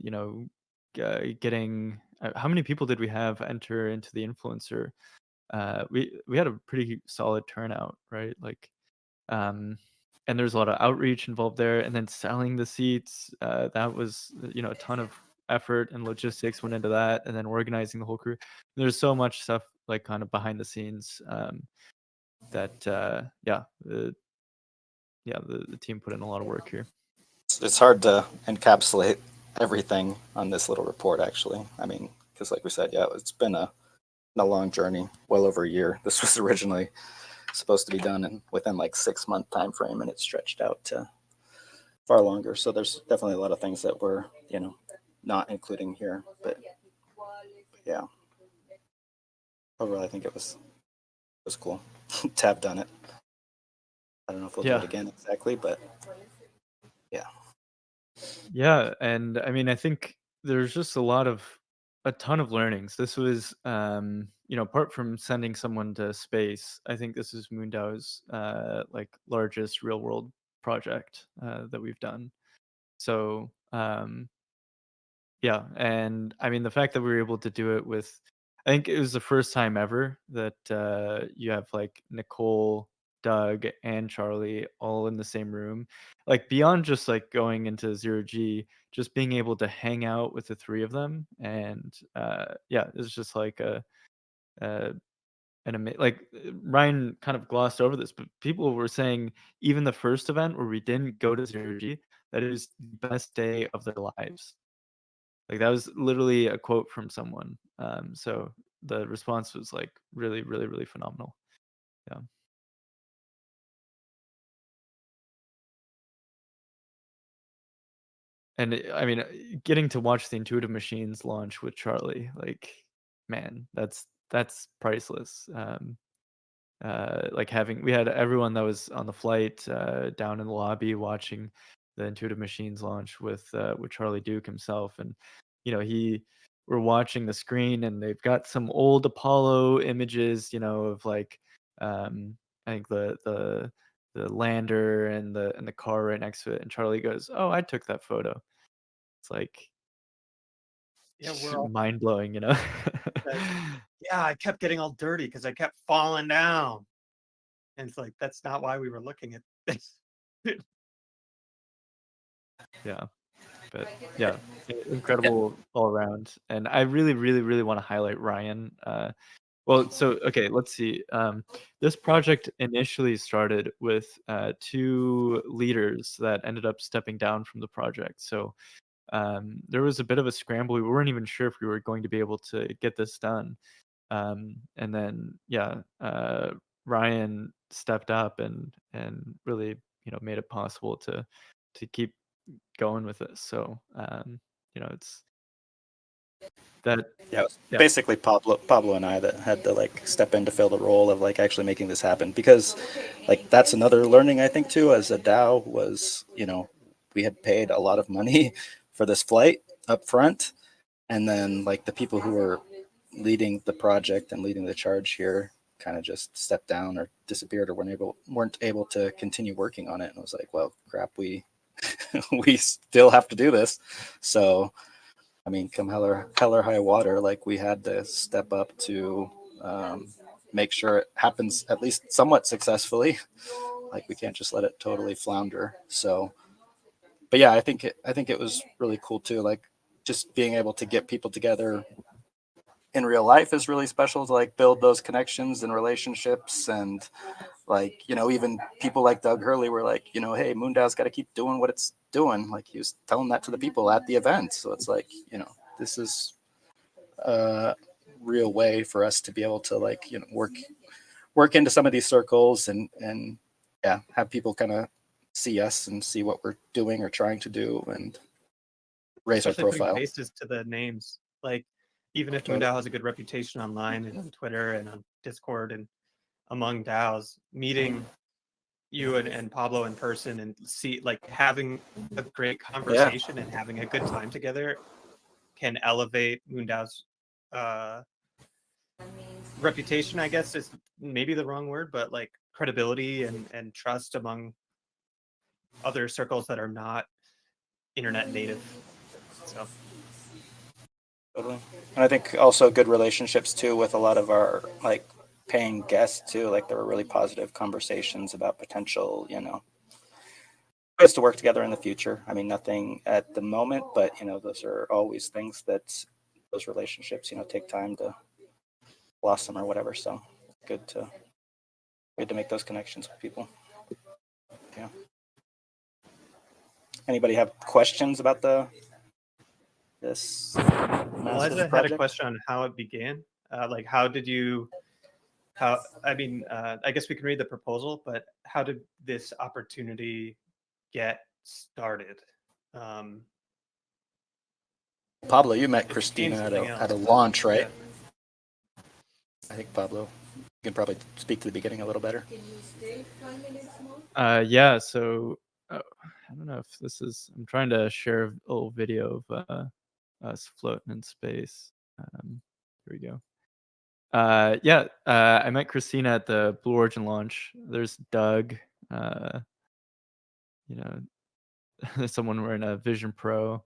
getting how many people did we have enter into the influencer? We had a pretty solid turnout, right? Like, and there's a lot of outreach involved there, and then selling the seats. That was a ton of effort and logistics went into that, and then organizing the whole crew. There's so much stuff like kind of behind the scenes that the team put in a lot of work here.
It's hard to encapsulate everything on this little report, actually. I mean, because like we said, yeah, it's been a long journey, well over a year. This was originally supposed to be done within like 6-month time frame, and it stretched out to far longer. So there's definitely a lot of things that we're not including here, but yeah, overall I think it was cool to have done it. I don't know if we'll do it again exactly, but
yeah. And I mean, I think there's just a ton of learnings. This was apart from sending someone to space, I think this is MoonDAO's like largest real world project that we've done. So yeah, and I mean the fact that we were able to do it with, I think it was the first time ever that you have like Nicole, Doug, and Charlie all in the same room. Like beyond just like going into 0G, just being able to hang out with the three of them, and yeah, it's just like like Ryan kind of glossed over this, but people were saying even the first event where we didn't go to 0G, that it was the best day of their lives. Like that was literally a quote from someone. So the response was like really, really, really phenomenal. Yeah. And I mean, getting to watch the Intuitive Machines launch with Charlie, like, man, that's priceless. Like we had everyone that was on the flight down in the lobby watching the Intuitive Machines launch with Charlie Duke himself, and we're watching the screen, and they've got some old Apollo images, of like I think the lander and the car right next to it, and Charlie goes, "Oh, I took that photo." It's like,
Yeah, we're all
mind blowing,
yeah, I kept getting all dirty because I kept falling down. And it's like, that's not why we were looking at this.
Yeah. But yeah, incredible all around. And I really, really, really want to highlight Ryan. Well, so okay, let's see. This project initially started with 2 leaders that ended up stepping down from the project. So there was a bit of a scramble. We weren't even sure if we were going to be able to get this done. And then Ryan stepped up and really made it possible to keep going with this. So it's that.
Yeah, it was basically Pablo and I that had to like step in to fill the role of like actually making this happen, because like that's another learning I think too as a DAO was, we had paid a lot of money for this flight up front, and then like the people who were leading the project and leading the charge here kind of just stepped down or disappeared or weren't able to continue working on it, and I was like, well, crap, we we still have to do this. So I mean, come hell or high water, like we had to step up to make sure it happens at least somewhat successfully. Like we can't just let it totally flounder. So, but yeah, I think it was really cool too. Like just being able to get people together in real life is really special to like build those connections and relationships. And like, even people like Doug Hurley were like, hey, MoonDAO's got to keep doing what it's doing. Like he was telling that to the people at the event. So it's like, this is a real way for us to be able to like, work into some of these circles and have people kind of see us and see what we're doing or trying to do and raise our
Especially putting
profile.
faces to the names. Like even if MoonDAO has a good reputation online and on Twitter and on Discord and among DAOs, meeting you and Pablo in person and having a great conversation and having a good time together can elevate MoonDAO's reputation, I guess is maybe the wrong word, but like credibility and trust among other circles that are not internet native. So
totally. And I think also good relationships too with a lot of our like paying guests too. Like there were really positive conversations about potential, ways to work together in the future. I mean, nothing at the moment, but those are always things that those relationships, take time to blossom or whatever. So good to make those connections with people. Yeah. Anybody have questions about this massive
Eliza
project?
had a question on how it began. Like I guess we can read the proposal, but how did this opportunity get started?
Pablo, you met Christina at a launch, right?
Yeah.
I think Pablo, you can probably speak to the beginning a little better.
Yeah, so I don't know if this is, I'm trying to share a little video of us floating in space. Here we go. I met Christina at the Blue Origin launch. There's Doug, there's someone wearing a Vision Pro.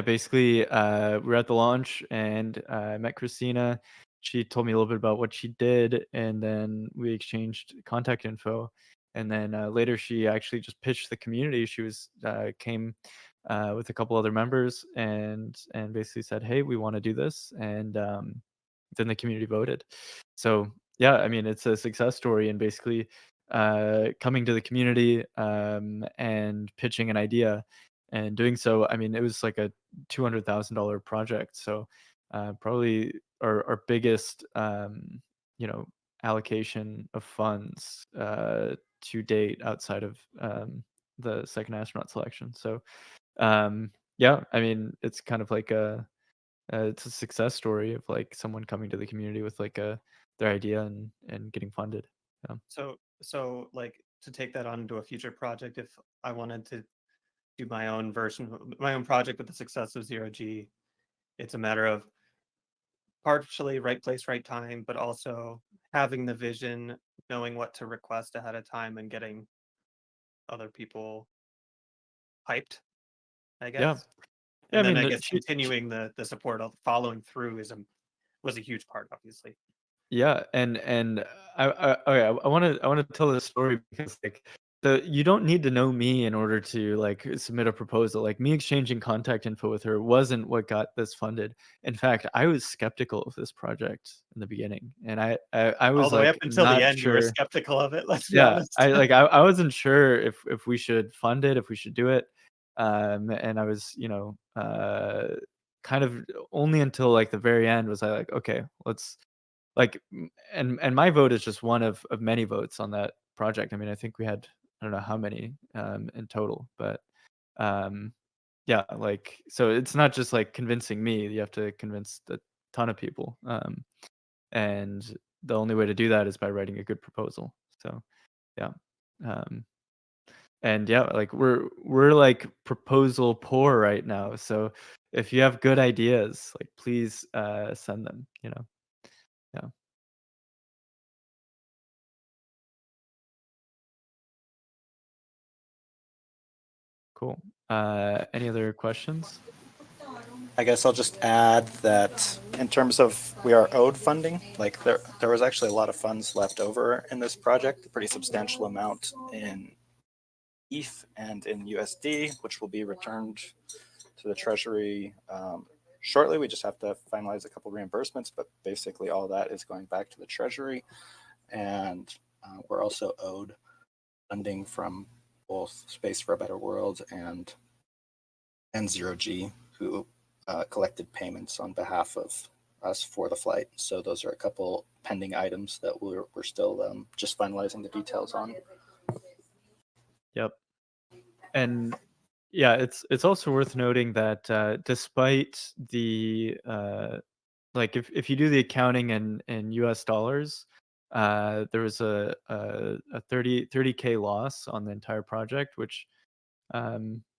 Basically, we were at the launch and I met Christina. She told me a little bit about what she did, and then we exchanged contact info. And then later, she actually just pitched the community. She came with a couple other members and basically said, "Hey, we want to do this," and then the community voted. So yeah, I mean, it's a success story, and basically coming to the community and pitching an idea. And doing so, I mean, it was like a $200,000 project. So probably our biggest, allocation of funds to date outside of the second astronaut selection. So I mean, it's kind of like it's a success story of like someone coming to the community with like their idea and getting funded. Yeah.
So like to take that on into a future project, if I wanted to do my own project with the success of 0G, it's a matter of partially right place, right time, but also having the vision, knowing what to request ahead of time, and getting other people hyped, I guess.
Yeah,
And
I
then
mean,
I guess continuing the support of following through was a huge part, obviously.
Yeah, and I want to tell this story because like you don't need to know me in order to like submit a proposal. Like me exchanging contact info with her wasn't what got this funded. In fact, I was skeptical of this project in the beginning, and I was
all the way
like
up until
not
the end, you were
sure.
skeptical of it. Let's be
Yeah,
honest.
I wasn't sure if we should fund it, if we should do it, and I was kind of only until like the very end was I like, okay, let's like, and my vote is just one of many votes on that project. I mean, I think we had, I don't know how many in total, but yeah, like, so it's not just like convincing me, you have to convince a ton of people. And the only way to do that is by writing a good proposal. So yeah. And yeah, like we're like proposal poor right now. So if you have good ideas, like please send them, you know. Yeah. Cool. Any other questions?
I guess I'll just add that in terms of we are owed funding, like there was actually a lot of funds left over in this project, a pretty substantial amount in ETH and in USD, which will be returned to the treasury shortly. We just have to finalize a couple reimbursements, but basically all that is going back to the treasury. And we're also owed funding from both Space for a Better World and N0G, who collected payments on behalf of us for the flight. So those are a couple pending items that we're still just finalizing the details on.
Yep. And yeah, it's also worth noting that despite the like if you do the accounting in US dollars, there was a 30K loss on the entire project, which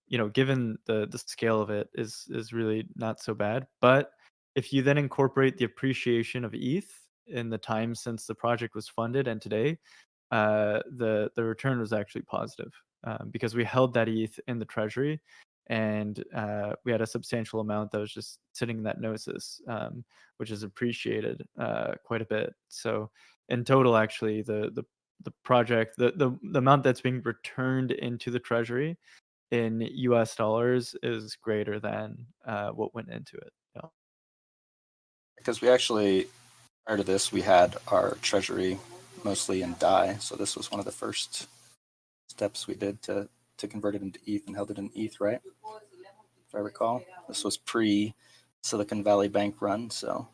you know, given the scale of it is really not so bad. But if you then incorporate the appreciation of ETH in the time since the project was funded and today, the return was actually positive because we held that ETH in the treasury, and we had a substantial amount that was just sitting in that Gnosis, which is appreciated quite a bit. So in total, actually, the project, the amount that's being returned into the treasury in US dollars is greater than what went into it. Yeah.
Because we actually, prior to this, we had our treasury mostly in DAI. So this was one of the first steps we did to convert it into ETH and held it in ETH, right? If I recall, this was pre Silicon Valley Bank run. So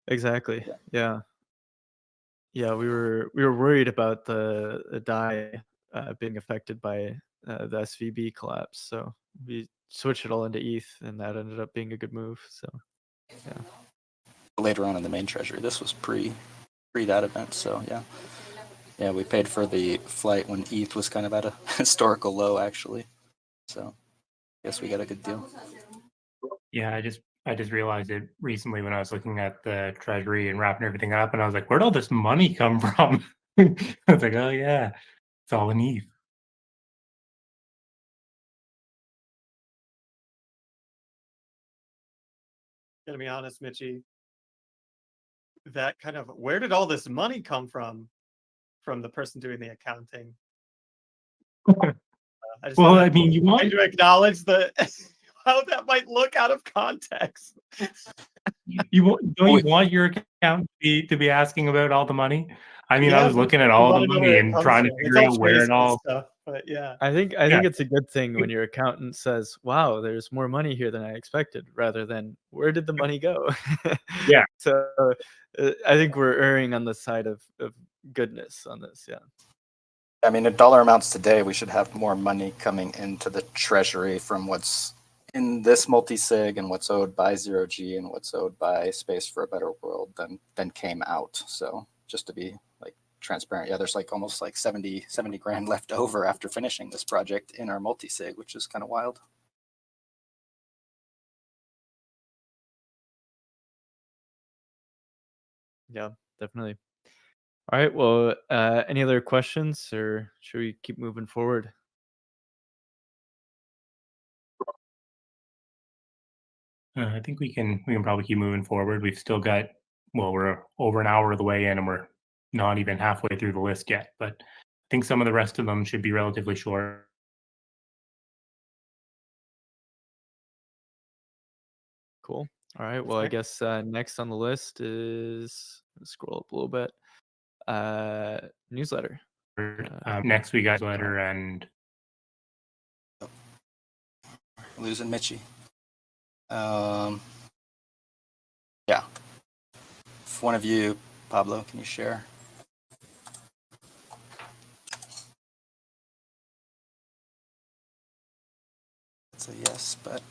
Exactly. Yeah. Yeah, we were worried about the DAI being affected by the SVB collapse, so we switched it all into ETH, and that ended up being a good move. So yeah.
Later on in the main treasury, this was pre that event. So yeah, we paid for the flight when ETH was kind of at a historical low, actually. So I guess we got a good deal.
Yeah, I just realized it recently when I was looking at the treasury and wrapping everything up, and I was like, "Where'd all this money come from?" I was like, "Oh yeah, it's all in ETH."
Gonna be honest, Mitchie. That kind of where did all this money come from the person doing the accounting? I just
Well,
wanted
I mean, you want
to acknowledge the how that might look out of context.
don't you want your account to be asking about all the money? I mean, I
Yeah,
was
but
looking at
you
all
wanna
the
know
money
where it
and
comes
trying to
from. It's
figure
all
out where it
tasteful
all.
stuff, but yeah.
I think
Yeah.
it's a good thing when your accountant says, "Wow, there's more money here than I expected," rather than "Where did the money go?"
Yeah.
So I think we're erring on the side of goodness on this. Yeah.
I mean, in dollar amounts today, we should have more money coming into the treasury from what's in this multi-sig and what's owed by 0G and what's owed by Space for a Better World than came out. So just to be like transparent, yeah, there's like almost like 70 grand left over after finishing this project in our multi-sig, which is kind of wild.
Yeah, definitely. All right. Well, any other questions, or should we keep moving forward?
I think we can probably keep moving forward. We've still got we're over an hour of the way in, and we're not even halfway through the list yet. But I think some of the rest of them should be relatively short.
Cool. All right. Well, I guess next on the list is scroll up a little bit. Newsletter.
Next we got letter and
Losing Mitchie. Yeah. If one of you, Pablo, can you share? It's a yes, but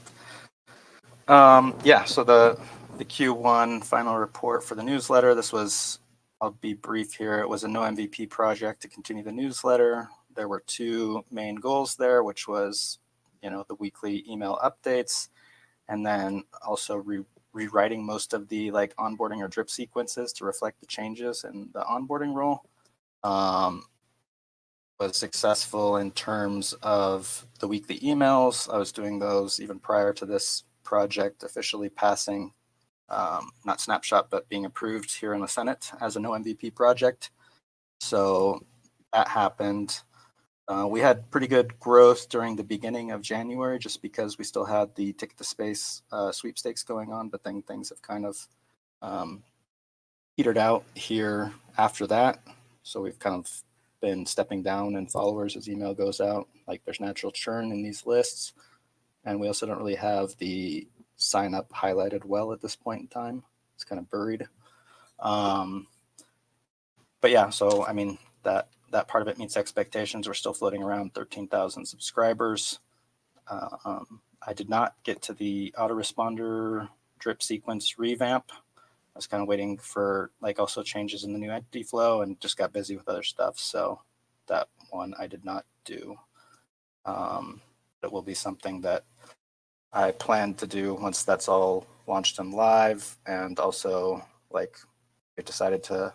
yeah. So the Q1 final report for the newsletter. This was, I'll be brief here. It was a no MVP project to continue the newsletter. There were two main goals there, which was, the weekly email updates, and then also rewriting most of the like onboarding or drip sequences to reflect the changes in the onboarding role. Was successful in terms of the weekly emails. I was doing those even prior to this project officially passing, not snapshot, but being approved here in the Senate as a no MVP project. So that happened. We had pretty good growth during the beginning of January just because we still had the Ticket to Space sweepstakes going on, but then things have kind of petered out here after that. So we've kind of been stepping down in followers as email goes out. Like there's natural churn in these lists. And we also don't really have the sign up highlighted well at this point in time. It's kind of buried. But yeah, so I mean, that part of it meets expectations. We're still floating around 13,000 subscribers. I did not get to the autoresponder drip sequence revamp. I was kind of waiting for like also changes in the new entity flow and just got busy with other stuff. So that one I did not do. It will be something that I plan to do once that's all launched and live. And also like I decided to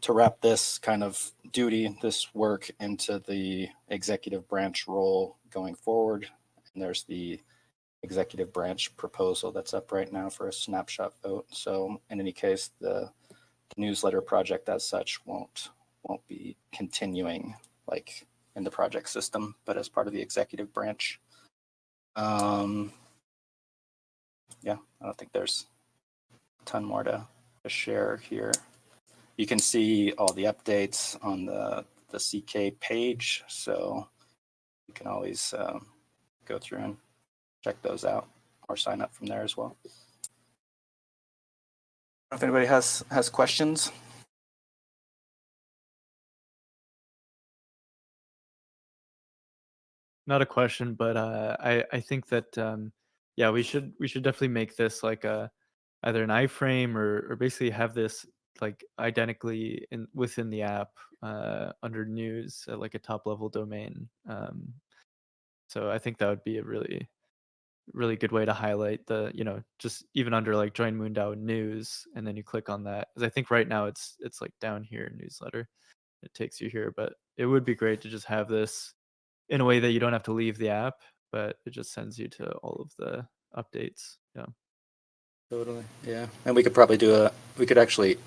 wrap this kind of duty, this work into the executive branch role going forward. And there's the executive branch proposal that's up right now for a snapshot vote. So in any case, the newsletter project as such won't be continuing like in the project system, but as part of the executive branch. Yeah, I don't think there's a ton more to share here. You can see all the updates on the CK page, so you can always go through and check those out or sign up from there as well. If anybody has questions.
Not a question, but I think that yeah, we should definitely make this like either an iframe or basically have this like identically within the app under news at like a top level domain. So I think that would be a really good way to highlight the, just even under like join MoonDAO news, and then you click on that, because I think right now it's like down here newsletter, it takes you here, but it would be great to just have this in a way that you don't have to leave the app, but it just sends you to all of the updates. Yeah.
Totally. Yeah. And we could probably we could actually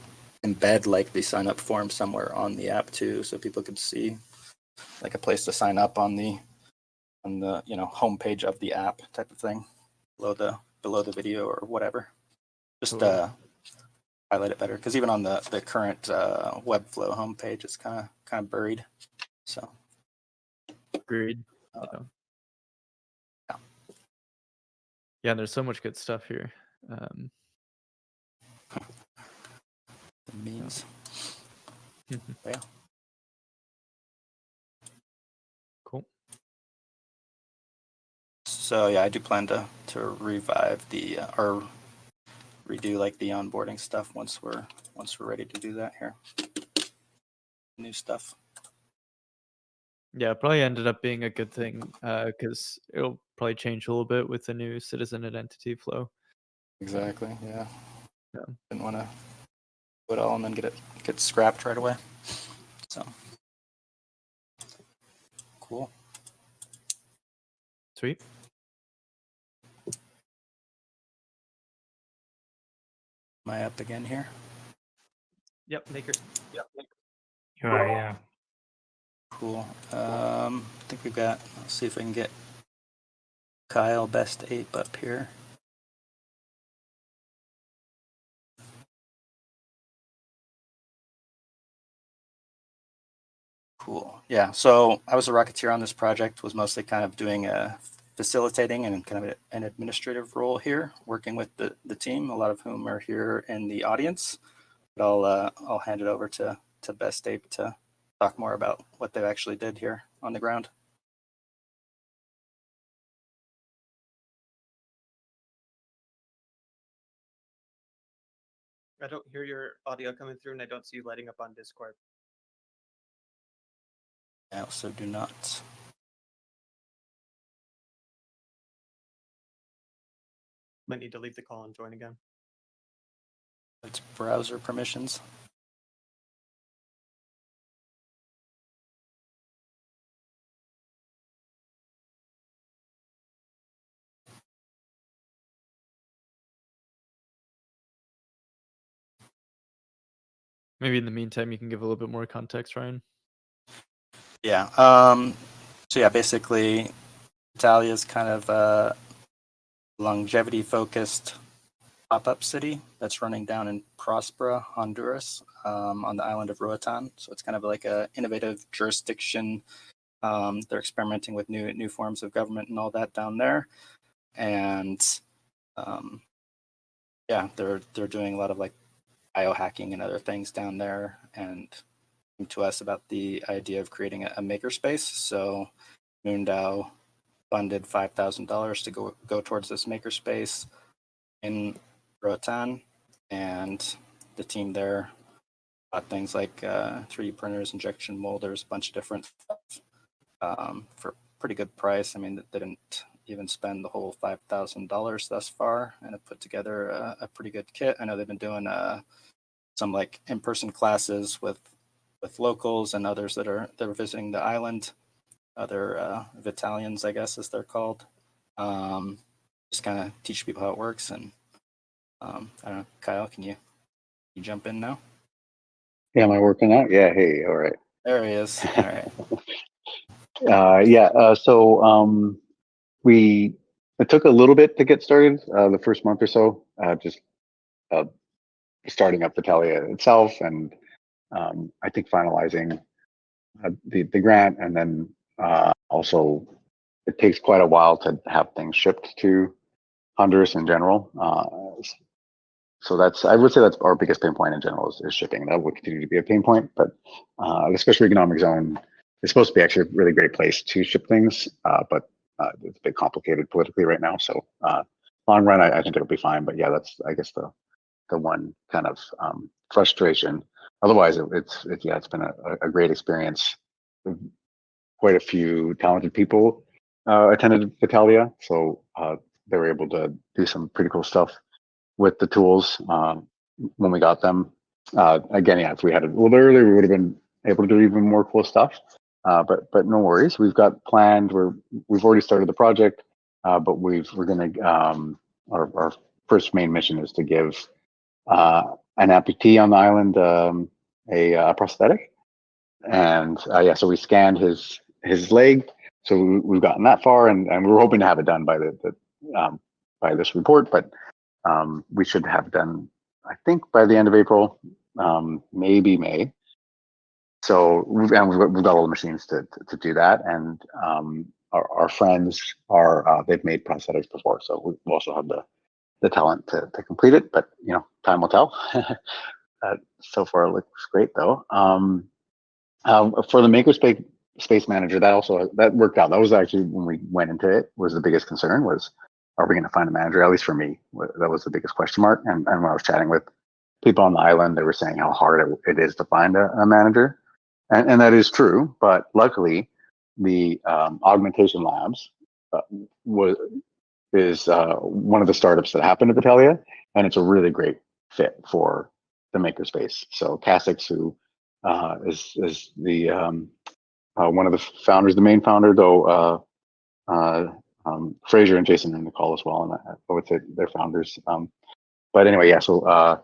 embed like the sign up form somewhere on the app too, so people could see like a place to sign up on the homepage of the app type of thing below the video or whatever. Just
Totally.
Highlight it better, because even on the current Webflow homepage, it's kind of buried. So
Agreed. Yeah, and there's so much good stuff here.
the memes. Yeah.
Cool.
So yeah, I do plan to revive the or redo like the onboarding stuff once we're ready to do that here. New stuff.
Yeah, it probably ended up being a good thing because it'll probably change a little bit with the new citizen and entity flow.
Exactly. Yeah.
Yeah.
Didn't want to do it all and then get scrapped right away. So cool.
Sweet.
Am I up again here?
Yep, Makers.
Yeah.
Cool. I think we've got. Let's see if I can get Kyle Best Ape up here. Cool. Yeah. So I was a Rocketeer on this project. Was mostly kind of doing a facilitating and kind of an administrative role here, working with the team, a lot of whom are here in the audience. But I'll hand it over to Best Ape to talk more about what they actually did here on the ground.
I don't hear your audio coming through, and I don't see you lighting up on Discord.
I also do not.
Might need to leave the call and join again.
It's browser permissions.
Maybe in the meantime, you can give a little bit more context, Ryan.
Yeah. So yeah, basically, Vitalia is kind of a longevity-focused pop-up city that's running down in Prospera, Honduras, on the island of Roatan. So it's kind of like a innovative jurisdiction. They're experimenting with new forms of government and all that down there, and yeah, they're doing a lot of like biohacking and other things down there, and came to us about the idea of creating a makerspace. So MoonDAO funded $5,000 to go towards this makerspace in Roatan, and the team there bought things like 3D printers, injection molders, a bunch of different stuff for pretty good price. I mean, they didn't even spend the whole $5,000 thus far, and have put together a pretty good kit. I know they've been doing some like in-person classes with locals and others that are visiting the island, other Vitalians, I guess, as they're called. Just kind of teach people how it works. And I don't know, Kyle, can you jump in now?
Yeah, am I working out? Yeah. Hey. All right.
There he is. All right.
So it took a little bit to get started. The first month or so, just starting up Vitalia itself, and I think finalizing the grant, and then also it takes quite a while to have things shipped to Honduras in general. So I would say that's our biggest pain point in general is shipping. That will continue to be a pain point, but the special economic zone is supposed to be actually a really great place to ship things, but it's a bit complicated politically right now. So long run, I think it'll be fine. But yeah, that's I guess the one kind of frustration. Otherwise, it's been a great experience. Quite a few talented people attended Vitalia, so they were able to do some pretty cool stuff with the tools when we got them. Again, yeah, if we had it a little bit earlier, we would have been able to do even more cool stuff. But no worries, we've got planned. We've already started the project, but we're gonna our first main mission is to give an amputee on the island a prosthetic, and so we scanned his leg. So we've gotten that far, and we were hoping to have it done by by this report, but we should have it done, I think, by the end of April, maybe May. So we've got all the machines to do that, and our friends they've made prosthetics before, so we also have the talent to complete it. But time will tell. So far, it looks great though. For the Makerspace Space Manager, that worked out. That was actually when we went into it, was the biggest concern was, are we going to find a manager? At least for me, that was the biggest question mark. And when I was chatting with people on the island, they were saying how hard it is to find a manager. And that is true. But luckily, the Augmentation Labs is one of the startups that happened at Vitalia, and it's a really great fit for the Makerspace. So Cassix, who is the one of the founders, the main founder, though Fraser and Jason are in the call as well, and I would say they're founders. But anyway, yeah. So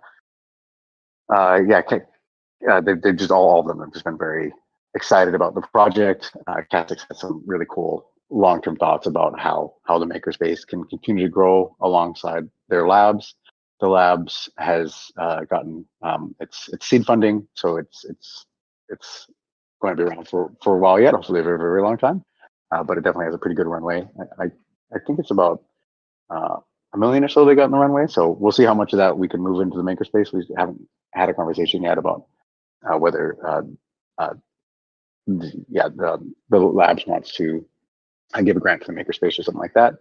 they just all of them have just been very excited about the project. Cassix has some really cool long-term thoughts about how the Makerspace can continue to grow alongside their labs. The labs has gotten its seed funding, so it's going to be around for a while yet, hopefully a very, very long time. But it definitely has a pretty good runway. I think it's about $1 million or so they got in the runway. So we'll see how much of that we can move into the Makerspace. We haven't had a conversation yet about whether the labs wants to give a grant to the Makerspace or something like that.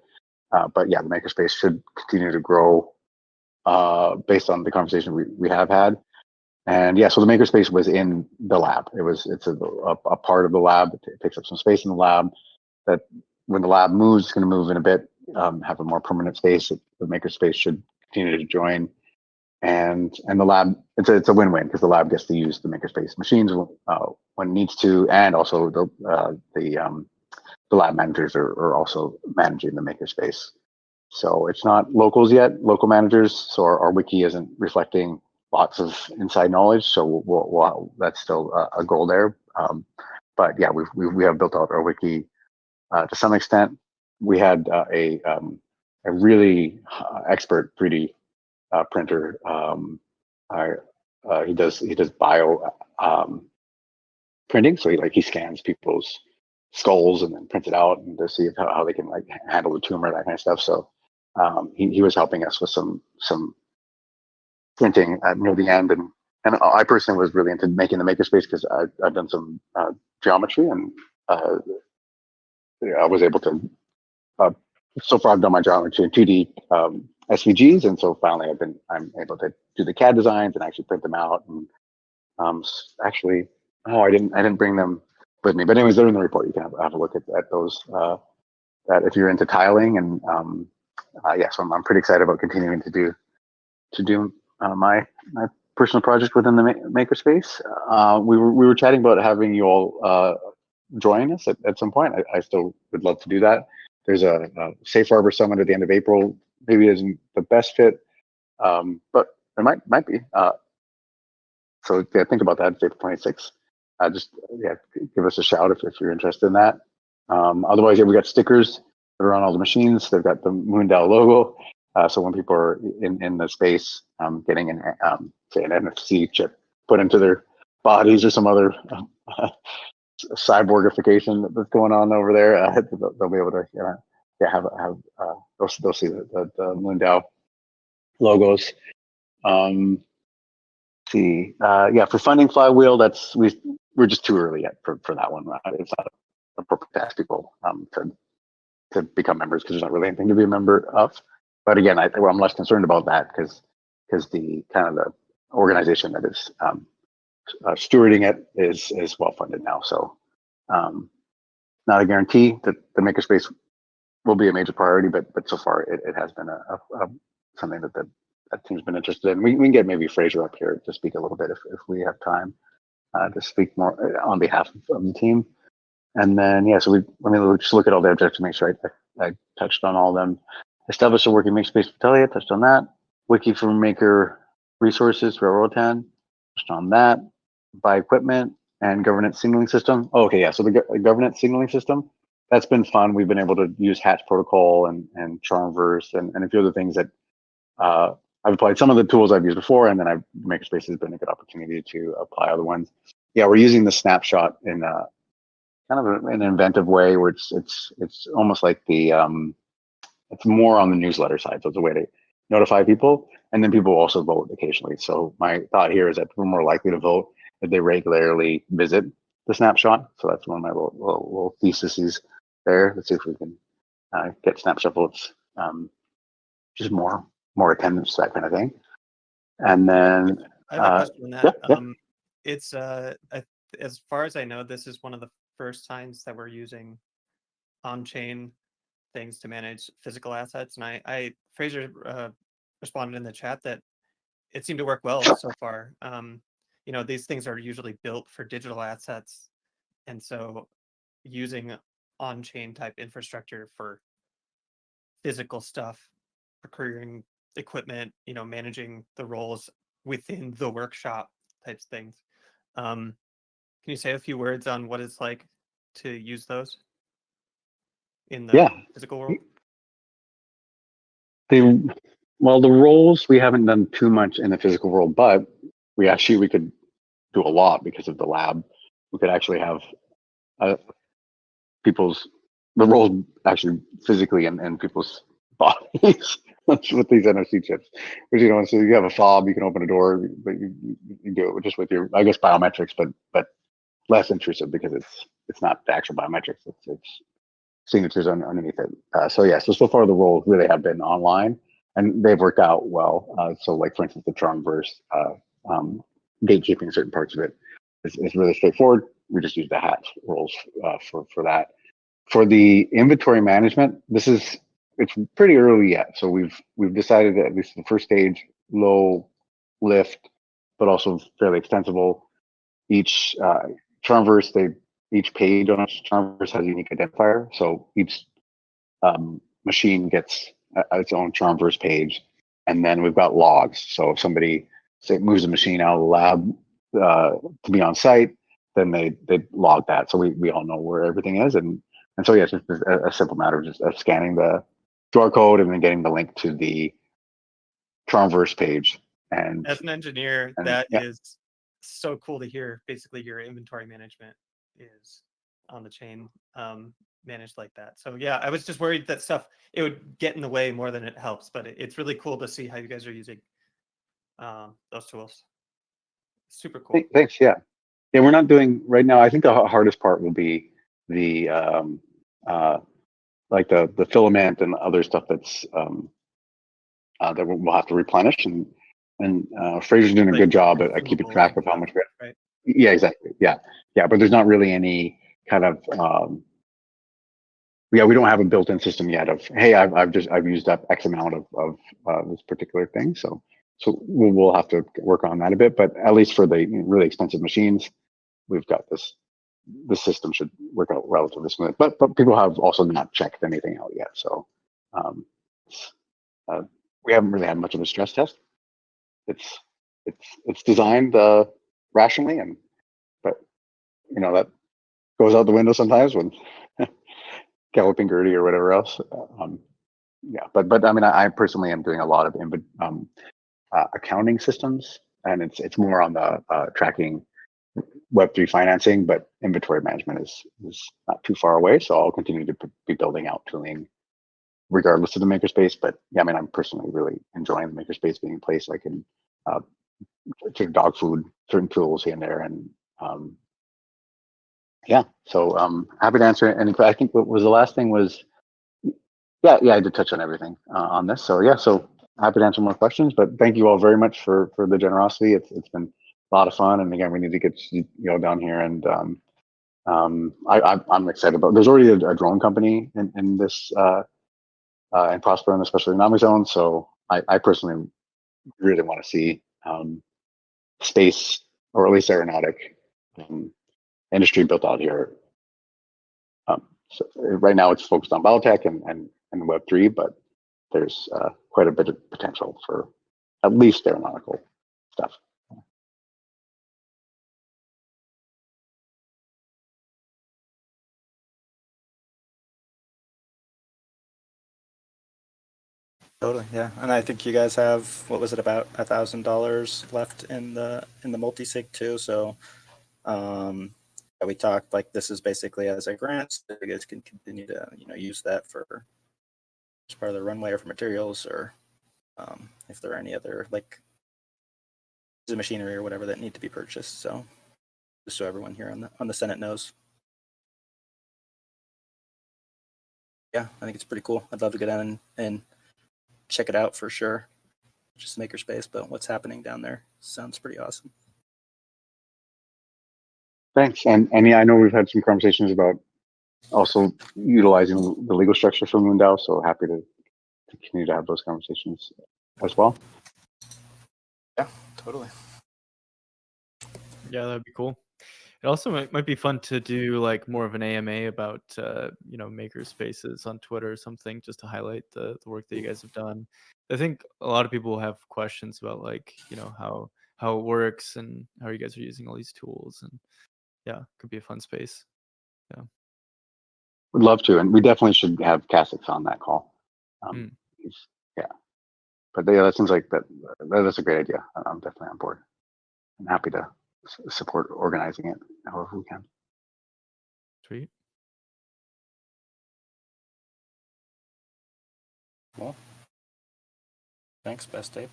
But yeah, the Makerspace should continue to grow based on the conversation we have had. And yeah, so the Makerspace was in the lab. It's a part of the lab. It takes up some space in the lab. That when the lab moves, it's going to move in a bit, have a more permanent space. The Makerspace should continue to join. And the lab, it's a win-win because the lab gets to use the Makerspace machines when it needs to, and also the lab managers are also managing the Makerspace. So it's not locals yet, local managers. So our wiki isn't reflecting lots of inside knowledge. So that's still a goal there. But yeah, we have built out our wiki to some extent. We had a really expert 3D printer. He does bio printing. So he scans people's skulls and then prints it out and to see how they can like handle the tumor, that kind of stuff. So he was helping us with some printing near the end, and I personally was really into making the Makerspace because I've done some geometry, and I was able to. So far, I've done my geometry in 2D SVGs, and so finally I'm able to do the CAD designs and actually print them out. And actually, I didn't bring them with me, but anyways, they're in the report. You can have a look at those. That if you're into tiling, and so I'm pretty excited about continuing to do my personal project within the Makerspace. We were chatting about having you all join us at some point. I still would love to do that. There's a Safe Harbor Summit at the end of April. Maybe it isn't the best fit, but it might be. So yeah, think about that. April 26th. Just give us a shout if you're interested in that. Otherwise, we got stickers that are on all the machines. They've got the MoonDAO logo. So when people are in the space, getting say an NFC chip put into their bodies or some other cyborgification that's going on over there, they'll be able to they'll see the MoonDAO logos. For funding Flywheel, we're just too early yet for that one. It's not appropriate to ask people to become members because there's not really anything to be a member of. But again, I'm less concerned about that because the kind of the organization that is stewarding it is well funded now. So not a guarantee that the Makerspace will be a major priority, but so far it has been a something that team's been interested in. We can get maybe Fraser up here to speak a little bit if we have time to speak more on behalf of the team. And then let me just look at all the objectives to make sure I touched on all of them. Establish a working Makerspace Vitalia, touched on that. Wiki for Maker resources for Rotan, touched on that. Buy equipment and governance signaling system. So the governance signaling system, that's been fun. We've been able to use Hatch Protocol and Charmverse and a few other things that I've applied some of the tools I've used before, and then Makerspace has been a good opportunity to apply other ones. Yeah, we're using the snapshot in kind of an inventive way where it's almost like it's more on the newsletter side. So it's a way to notify people, and then people also vote occasionally. So my thought here is that we're more likely to vote if they regularly visit the snapshot. So that's one of my little theses there. Let's see if we can get snapshot votes, just more attendance, that kind of thing. And then
I have a question on that. It's as far as I know, this is one of the first times that we're using on-chain things to manage physical assets, and Fraser responded in the chat that it seemed to work well so far. These things are usually built for digital assets, and so using on-chain type infrastructure for physical stuff, procuring equipment, managing the roles within the workshop types things. Can you say a few words on what it's like to use those in the physical world?
The roles we haven't done too much in the physical world, but we could do a lot because of the lab. We could actually have people's the roles actually physically in people's bodies with these NFC chips. Because so you have a fob, you can open a door, but you do it just with your, I guess, biometrics, but less intrusive because it's not the actual biometrics. It's signatures underneath it. So far the roles really have been online, and they've worked out well. So like for instance, the Tronverse gatekeeping certain parts of it is really straightforward. We just use the hatch roles for that. For the inventory management, it's pretty early yet. So we've decided that at least the first stage, low lift, but also fairly extensible. Each Tronverse, each page on each Tronverse has a unique identifier. So each machine gets its own Tronverse page, and then we've got logs. So if somebody moves a machine out of the lab to be on site, then they log that. So we all know where everything is, and so yeah, it's just a simple matter of just scanning the QR code and then getting the link to the Tronverse page. And
as an engineer, that is so cool to hear. Basically, your inventory management is on the chain managed like that. So yeah, I was just worried that it would get in the way more than it helps, but it's really cool to see how you guys are using those tools. Super cool.
Thanks. Yeah, we're not doing right now. I think the hardest part will be the like the filament and other stuff that's that we'll have to replenish, and Fraser's doing a good job at keeping track of how much we have.
Right.
Yeah, exactly. Yeah, but there's not really any kind of we don't have a built-in system yet of, hey, I've used up X amount of this particular thing. So we'll have to work on that a bit, but at least for the really expensive machines, we've got this. The system should work out relatively smooth, but people have also not checked anything out yet. So we haven't really had much of a stress test. It's designed rationally, but that goes out the window sometimes when galloping Gertie or whatever else. But I mean, I personally am doing a lot of accounting systems, and it's more on the tracking Web3 financing, but inventory management is not too far away. So I'll continue to be building out tooling regardless of the Makerspace. But yeah, I mean, I'm personally really enjoying the Makerspace being a place I can take dog food, certain tools here and there, and so happy to answer any. I think what was the last thing was I did touch on everything on this. So so happy to answer more questions. But thank you all very much for the generosity. It's been a lot of fun, and again, we need to get down here, and I'm excited about. There's already a drone company in this in Prosper, and especially in Amazon. So I personally really want to see space, or at least aeronautic industry built out here. So right now it's focused on biotech and Web3, but there's quite a bit of potential for at least aeronautical stuff.
Totally, yeah. And I think you guys have, what was it, about $1,000 left in the multi-sig too. So we talked like this is basically as a grant, so you guys can continue to use that for as part of the runway or for materials, or if there are any other like the machinery or whatever that need to be purchased. So just so everyone here on the Senate knows. Yeah, I think it's pretty cool. I'd love to go down and check it out for sure. Just Makerspace, but what's happening down there sounds pretty awesome.
Thanks. And yeah, I know we've had some conversations about also utilizing the legal structure for MoonDAO, so happy to continue to have those conversations as well.
Yeah, totally.
Yeah, that'd be cool. It also might be fun to do like more of an AMA about Makerspaces on Twitter or something, just to highlight the work that you guys have done. I think a lot of people have questions about like how it works and how you guys are using all these tools, and yeah, could be a fun space. Yeah,
would love to, and we definitely should have Cassix on that call. Yeah, but yeah, that seems like that's a great idea. I'm definitely on board. I'm happy to support organizing it however we can.
Sweet.
Cool. Thanks, Best Tape.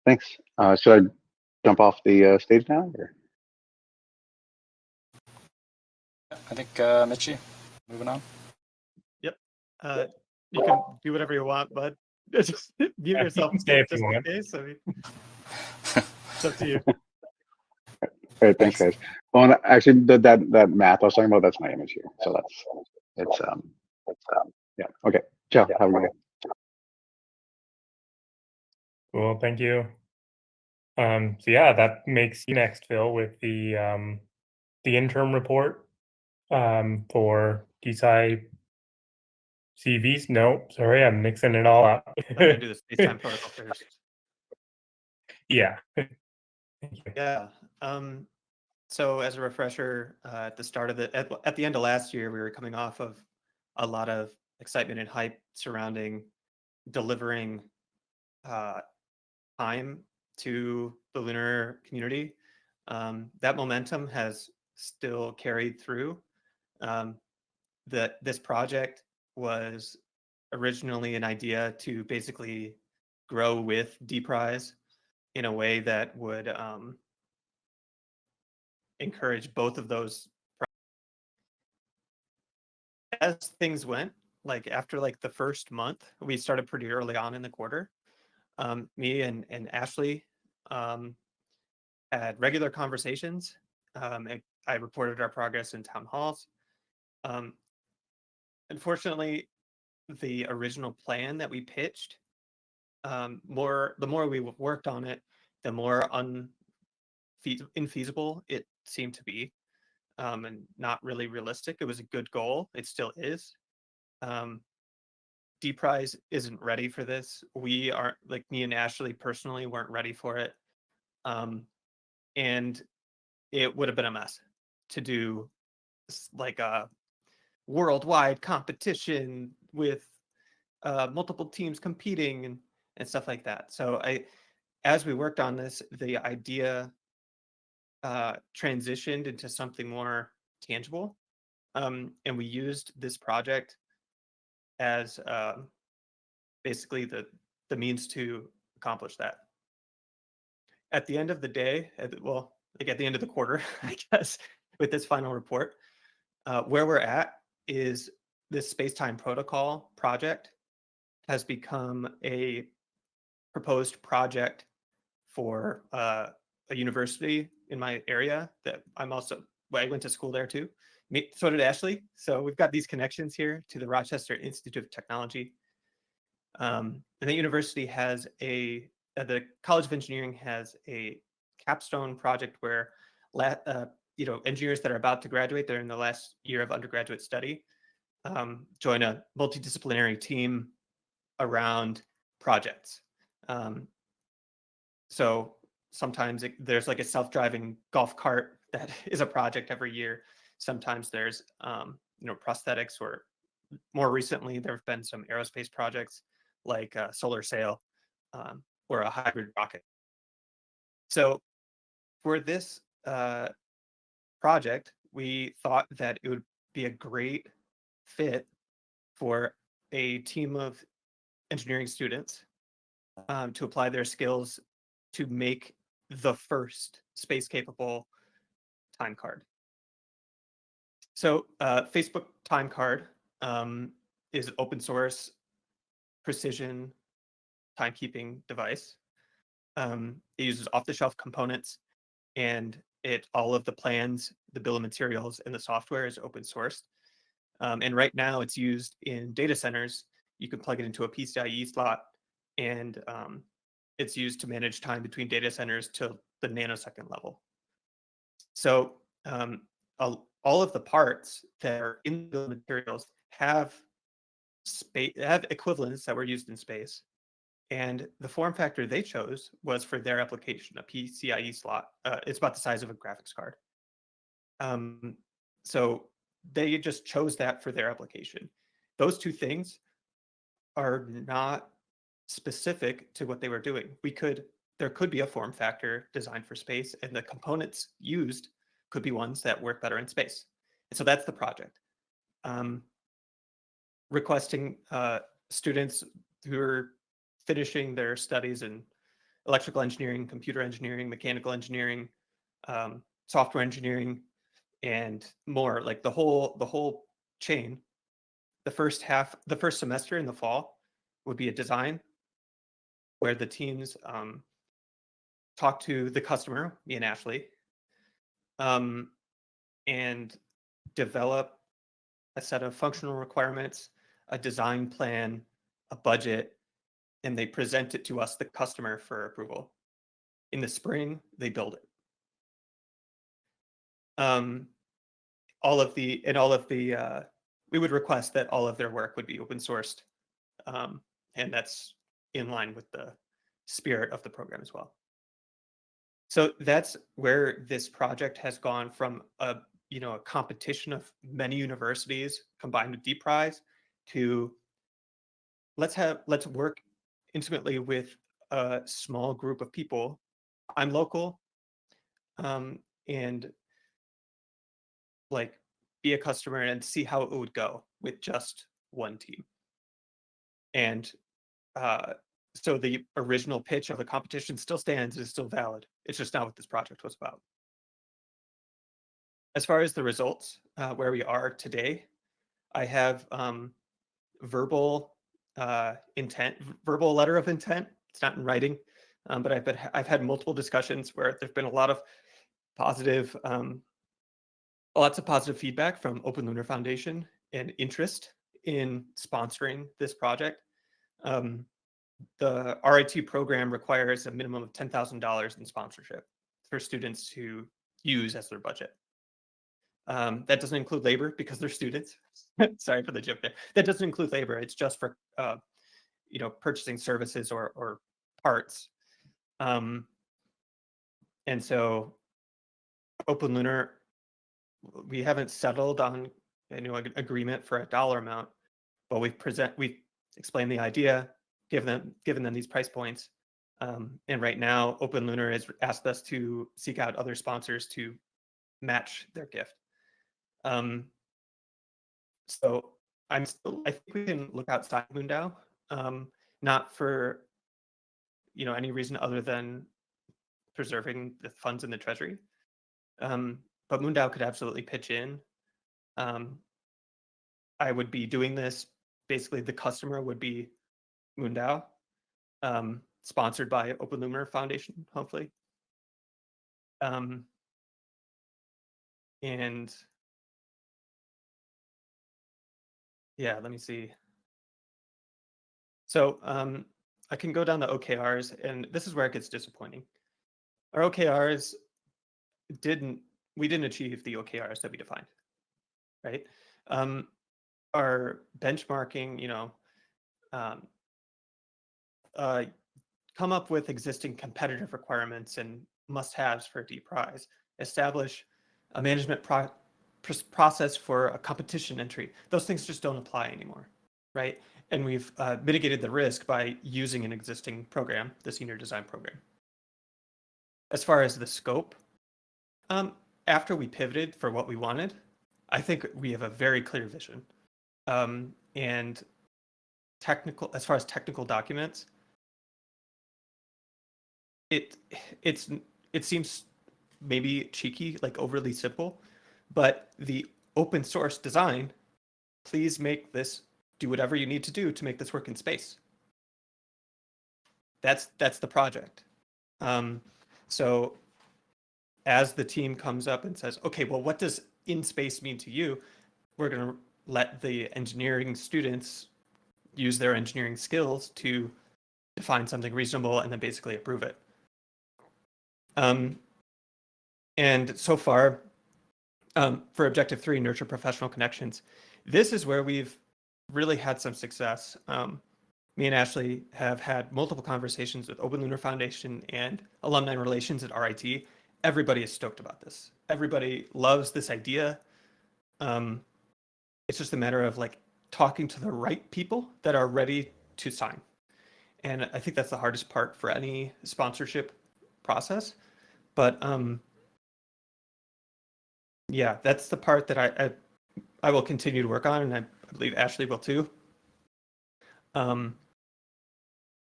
Thanks. Should I jump off the stage now? Or?
I think Mitchie, moving on.
Yep. You can do whatever you want, but just mute
You
yourself
can stay if
just
you
in
want.
case. I mean, it's up to you.
All right, thanks, guys. Well, and actually, that math I was talking about, that's my image here. So yeah. Okay. Ciao. Have a good day.
Cool, thank you. So yeah, that makes you next, Phil, with the interim report for DesciCVs. No, sorry, I'm mixing it all up.
I'm gonna do the Spacetime Protocol first.
Yeah.
Yeah. So as a refresher, at the start of at the end of last year, we were coming off of a lot of excitement and hype surrounding delivering time to the lunar community. That momentum has still carried through. This project was originally an idea to basically grow with DPRISE in a way that would encourage both of those. As things went, like after like the first month, we started pretty early on in the quarter. Me and Ashley had regular conversations. And I reported our progress in town halls. Unfortunately, the original plan that we pitched, the more we worked on it, the more infeasible it seemed to be, and not really realistic. It was a good goal. It still is. DPRISE isn't ready for this. We aren't, like me and Ashley personally weren't ready for it. And it would have been a mess to do like a worldwide competition with multiple teams competing and stuff like that. So as we worked on this, the idea transitioned into something more tangible. And we used this project as basically the means to accomplish that. At the end of the day, like at the end of the quarter, I guess, with this final report, where we're at is this Spacetime Protocol project has become a proposed project for a university in my area that I went to school there too. So did Ashley. So we've got these connections here to the Rochester Institute of Technology. And the university has the College of Engineering has a capstone project where engineers that are about to graduate, they're in the last year of undergraduate study, join a multidisciplinary team around projects. So sometimes there's like a self-driving golf cart that is a project every year. Sometimes there's prosthetics, or more recently there have been some aerospace projects like a solar sail or a hybrid rocket. So for this project, we thought that it would be a great fit for a team of engineering students to apply their skills to make the first space-capable time card. So Facebook time card is an open source precision timekeeping device. It uses off-the-shelf components, and all of the plans, the bill of materials, and the software is open sourced. And right now it's used in data centers. You can plug it into a PCIe slot, and it's used to manage time between data centers to the nanosecond level. So all of the parts that are in the materials have equivalents that were used in space. And the form factor they chose was for their application, a PCIe slot. It's about the size of a graphics card. So they just chose that for their application. Those two things are not specific to what they were doing. There could be a form factor designed for space, and the components used could be ones that work better in space. And so that's the project. requesting students who are finishing their studies in electrical engineering, computer engineering, mechanical engineering, software engineering, and more, like the whole chain. The first semester in the fall would be a design where the teams talk to the customer, me and Ashley, and develop a set of functional requirements, a design plan, a budget, and they present it to us, the customer, for approval. In the spring, they build it. We would request that all of their work would be open sourced, and that's in line with the spirit of the program as well. So that's where this project has gone from a competition of many universities combined with Deep Prize to let's work intimately with a small group of people. I'm local, and like be a customer and see how it would go with just one team. And so the original pitch of the competition still stands, is still valid. It's just not what this project was about. As far as the results, where we are today, I have verbal letter of intent. It's not in writing, but I've had multiple discussions where there've been a lot of positive, lots of positive feedback from Open Lunar Foundation and interest in sponsoring this project. The RIT program requires a minimum of $10,000 in sponsorship for students to use as their budget. That doesn't include labor because they're students. Sorry for the joke there. That doesn't include labor. It's just for purchasing services or parts. And so Open Lunar, we haven't settled on an agreement for a dollar amount, but we've explained the idea, given them these price points. And right now, Open Lunar has asked us to seek out other sponsors to match their gift. So I think we can look outside MoonDAO, not for any reason other than preserving the funds in the treasury. But MoonDAO could absolutely pitch in. I would be doing this, basically the customer would be MoonDAO, sponsored by Open Lunar Foundation, hopefully. And yeah, let me see. So I can go down the OKRs, and this is where it gets disappointing. Our OKRs we didn't achieve the OKRs that we defined, right? Our benchmarking, come up with existing competitive requirements and must-haves for a Deep Prize, establish a management process for a competition entry. Those things just don't apply anymore, right? And we've mitigated the risk by using an existing program, the Senior Design Program. As far as the scope, after we pivoted for what we wanted, I think we have a very clear vision. And as far as technical documents, it seems maybe cheeky, like overly simple, but the open source design, please do whatever you need to do to make this work in space. That's the project. So as the team comes up and says, okay, well, what does in space mean to you? We're going to let the engineering students use their engineering skills to define something reasonable and then basically approve it. And so far, for Objective 3, Nurture Professional Connections, this is where we've really had some success. Me and Ashley have had multiple conversations with Open Lunar Foundation and Alumni Relations at RIT. Everybody is stoked about this. Everybody loves this idea. It's just a matter of talking to the right people that are ready to sign. And I think that's the hardest part for any sponsorship process. But yeah, that's the part that I will continue to work on, and I believe Ashley will too.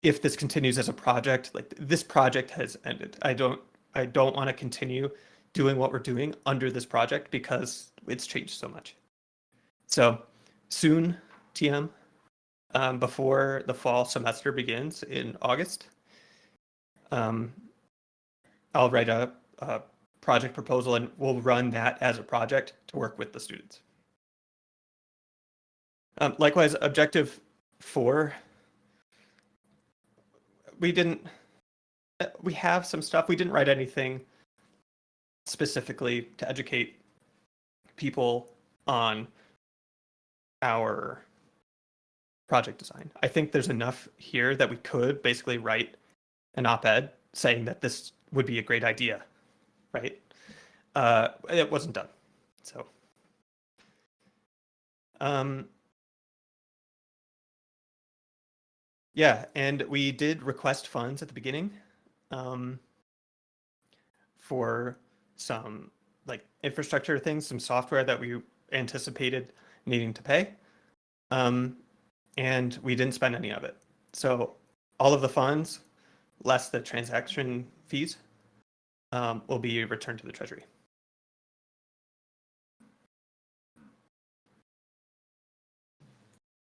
If this continues as a project, like this project has ended. I don't want to continue doing what we're doing under this project because it's changed so much. So soon, TM, before the fall semester begins in August, I'll write a project proposal and we'll run that as a project to work with the students. Likewise, objective 4, we have some stuff. We didn't write anything specifically to educate people on our project design. I think there's enough here that we could basically write an op-ed saying that this would be a great idea, right? It wasn't done. So yeah, and we did request funds at the beginning for some like infrastructure things, some software that we anticipated needing to pay. And we didn't spend any of it. So all of the funds, less the transaction fees, will be returned to the Treasury.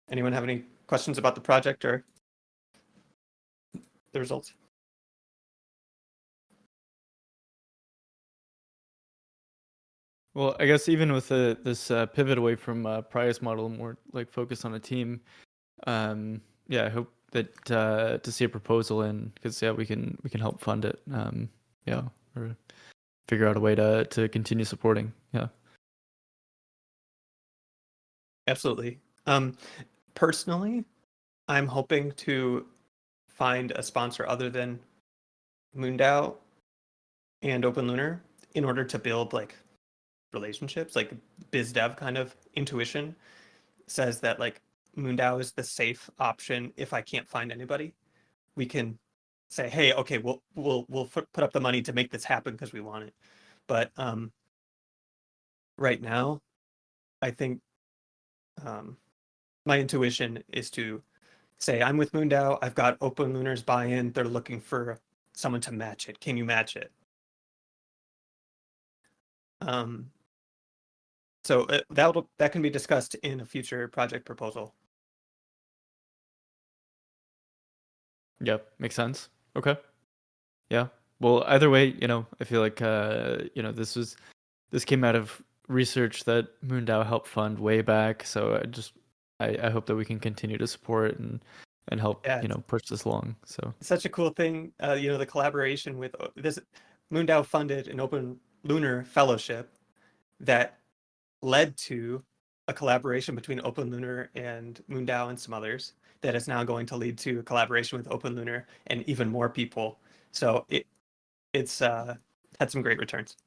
Anyone have any questions about the project or the results?
Well, I guess even with this pivot away from price model, more like focus on a team. Yeah, I hope that to see a proposal in, because yeah, we can help fund it. Yeah, or figure out a way to continue supporting. Yeah,
Absolutely. Personally, I'm hoping to find a sponsor other than MoonDAO and OpenLunar in order to build like relationships. Like biz dev kind of intuition says that like MoonDAO is the safe option. If I can't find anybody, we can say, hey, okay, we'll put up the money to make this happen because we want it. But right now, I think my intuition is to say, I'm with MoonDAO. I've got OpenLunar's buy-in. They're looking for someone to match it. Can you match it? So that can be discussed in a future project proposal.
yep, makes sense. Okay, yeah. Well, either way, I feel like this came out of research that MoonDAO helped fund way back. So I hope that we can continue to support and help push this along. So
it's such a cool thing, the collaboration with this. MoonDAO funded an OpenLunar fellowship that led to a collaboration between OpenLunar and MoonDAO and some others that is now going to lead to a collaboration with OpenLunar and even more people. So it's had some great returns.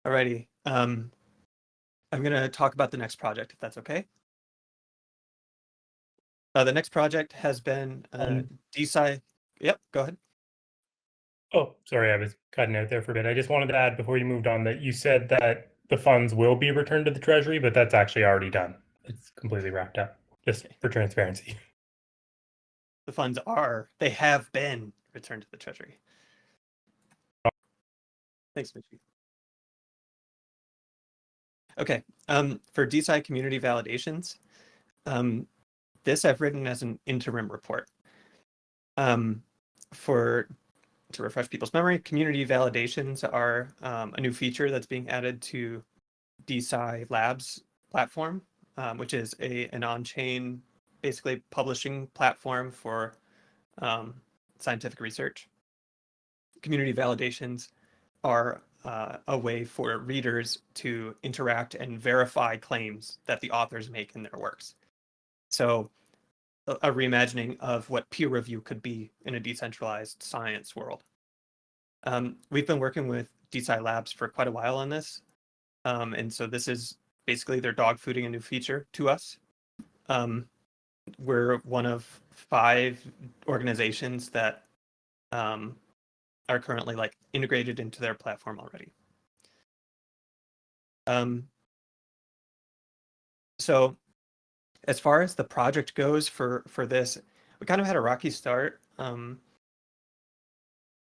Alrighty. I'm going to talk about the next project, if that's okay. The next project has been DesciCVs. Yep, go ahead.
Oh, sorry, I was cutting out there for a bit. I just wanted to add before you moved on that you said that the funds will be returned to the Treasury, but that's actually already done. It's completely wrapped up, just for transparency.
The funds they have been returned to the Treasury. Thanks, Mitchie. Okay, for DesciCVs community validations, this I've written as an interim report. To refresh people's memory, community validations are a new feature that's being added to DesciCVs Labs platform, which is an on-chain, basically publishing platform for scientific research. Community validations are a way for readers to interact and verify claims that the authors make in their works. So a reimagining of what peer review could be in a decentralized science world. We've been working with DesciCVs Labs for quite a while on this. And so this is basically their dog fooding a new feature to us. We're one of 5 organizations that are currently like integrated into their platform already. So as far as the project goes for this, we kind of had a rocky start.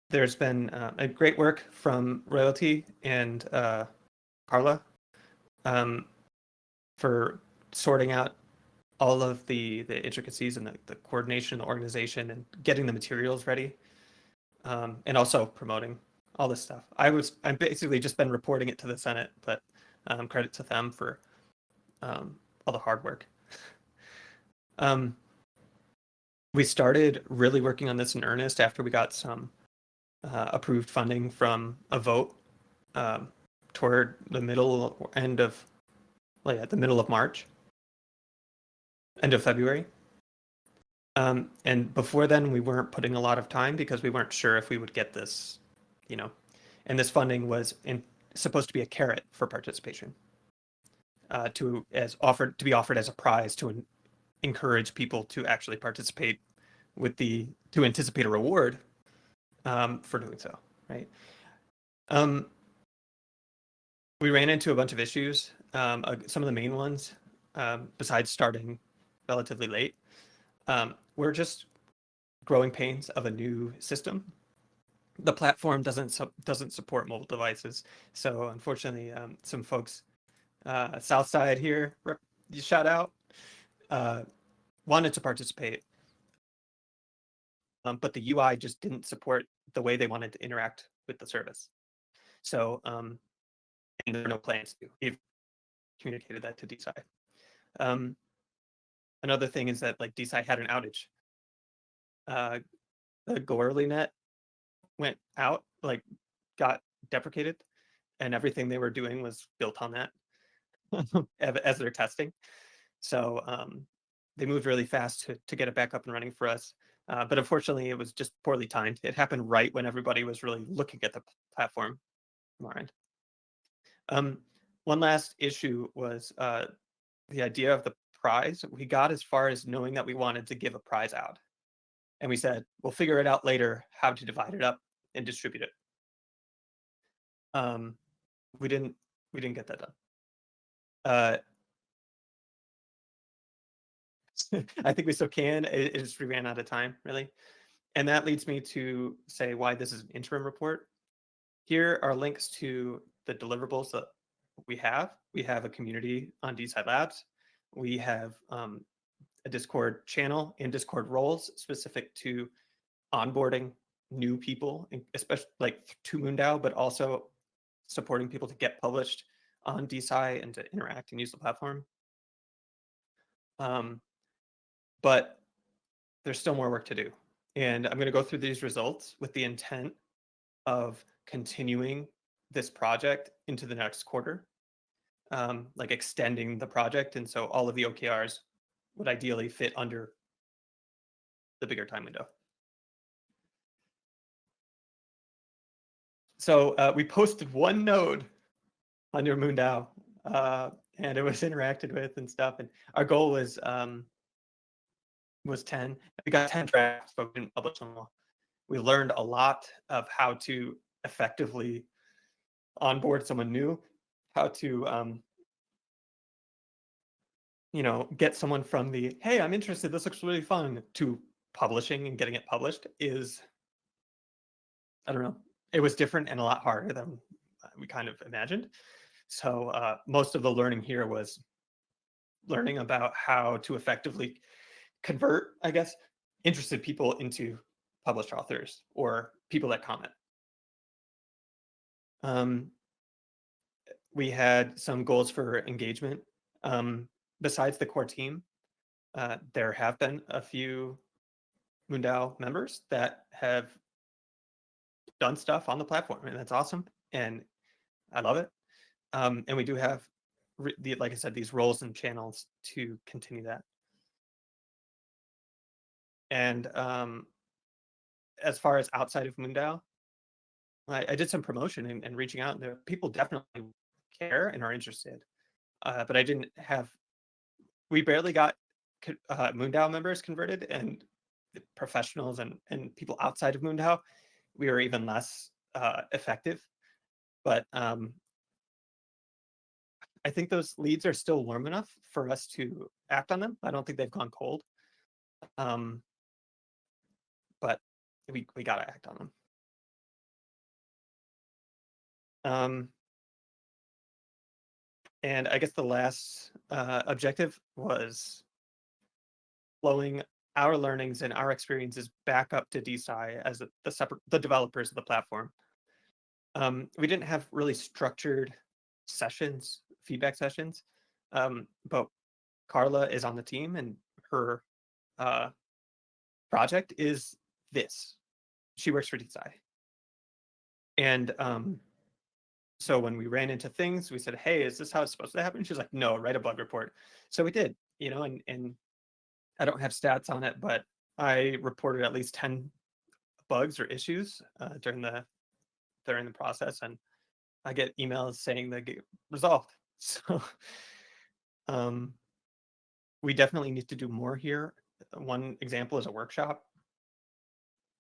There's been a great work from Royalty and Carla for sorting out all of the intricacies and the coordination, the organization, and getting the materials ready, and also promoting all this stuff. I've basically just been reporting it to the Senate, but credit to them for all the hard work. We started really working on this in earnest after we got some approved funding from a vote toward the end of March, end of February. And before then, we weren't putting a lot of time because we weren't sure if we would get this, and this funding was supposed to be a carrot for participation, to be offered as a prize to encourage people to actually participate to anticipate a reward for doing so, right? We ran into a bunch of issues. Some of the main ones, besides starting relatively late, were just growing pains of a new system. The platform doesn't support mobile devices, so unfortunately, some folks south side here, shout out, wanted to participate, but the UI just didn't support the way they wanted to interact with the service. So, and there are no plans to. We've communicated that to DesciCVs. Another thing is that like DesciCVs had an outage. The Goerli net went out, like got deprecated, and everything they were doing was built on that as their testing. So they moved really fast to get it back up and running for us. But unfortunately, it was just poorly timed. It happened right when everybody was really looking at the platform from our end. One last issue was the idea of the prize. We got as far as knowing that we wanted to give a prize out. And we said, we'll figure it out later how to divide it up and distribute it. We didn't get that done. I think we still can. It just we ran out of time, really. And that leads me to say why this is an interim report. Here are links to the deliverables that we have. We have a community on DesciCVs Labs. We have a Discord channel and Discord roles specific to onboarding new people, especially like to MoonDAO, but also supporting people to get published on DesciCVs and to interact and use the platform. But there's still more work to do. And I'm going to go through these results with the intent of continuing this project into the next quarter, like extending the project. And so all of the OKRs would ideally fit under the bigger time window. So we posted one node under MoonDAO, and it was interacted with and stuff. And our goal was 10. We got 10 drafts, but we didn't publish them all. We learned a lot of how to effectively onboard someone new, how to get someone from the, hey, I'm interested, this looks really fun, to publishing and getting it published is, I don't know, it was different and a lot harder than we kind of imagined. So most of the learning here was learning about how to effectively convert, I guess, interested people into published authors or people that comment. We had some goals for engagement. Besides the core team, there have been a few MoonDAO members that have done stuff on the platform, and that's awesome, and I love it. And we do have, like I said, these roles and channels to continue that. And as far as outside of MoonDAO, I did some promotion and reaching out, and there people definitely care and are interested. But I didn't have, we barely got MoonDAO members converted, and professionals and people outside of MoonDAO, we were even less effective. But I think those leads are still warm enough for us to act on them. I don't think they've gone cold. But we gotta act on them. And I guess the last objective was flowing our learnings and our experiences back up to DesciCV as the developers of the platform. We didn't have really structured sessions, feedback sessions, but Carla is on the team, and her project is this. She works for DesciCV. And so when we ran into things, we said, hey, is this how it's supposed to happen? She's like, no, write a bug report. So we did, and I don't have stats on it, but I reported at least 10 bugs or issues during the process, and I get emails saying they get resolved. So we definitely need to do more here. One example is a workshop.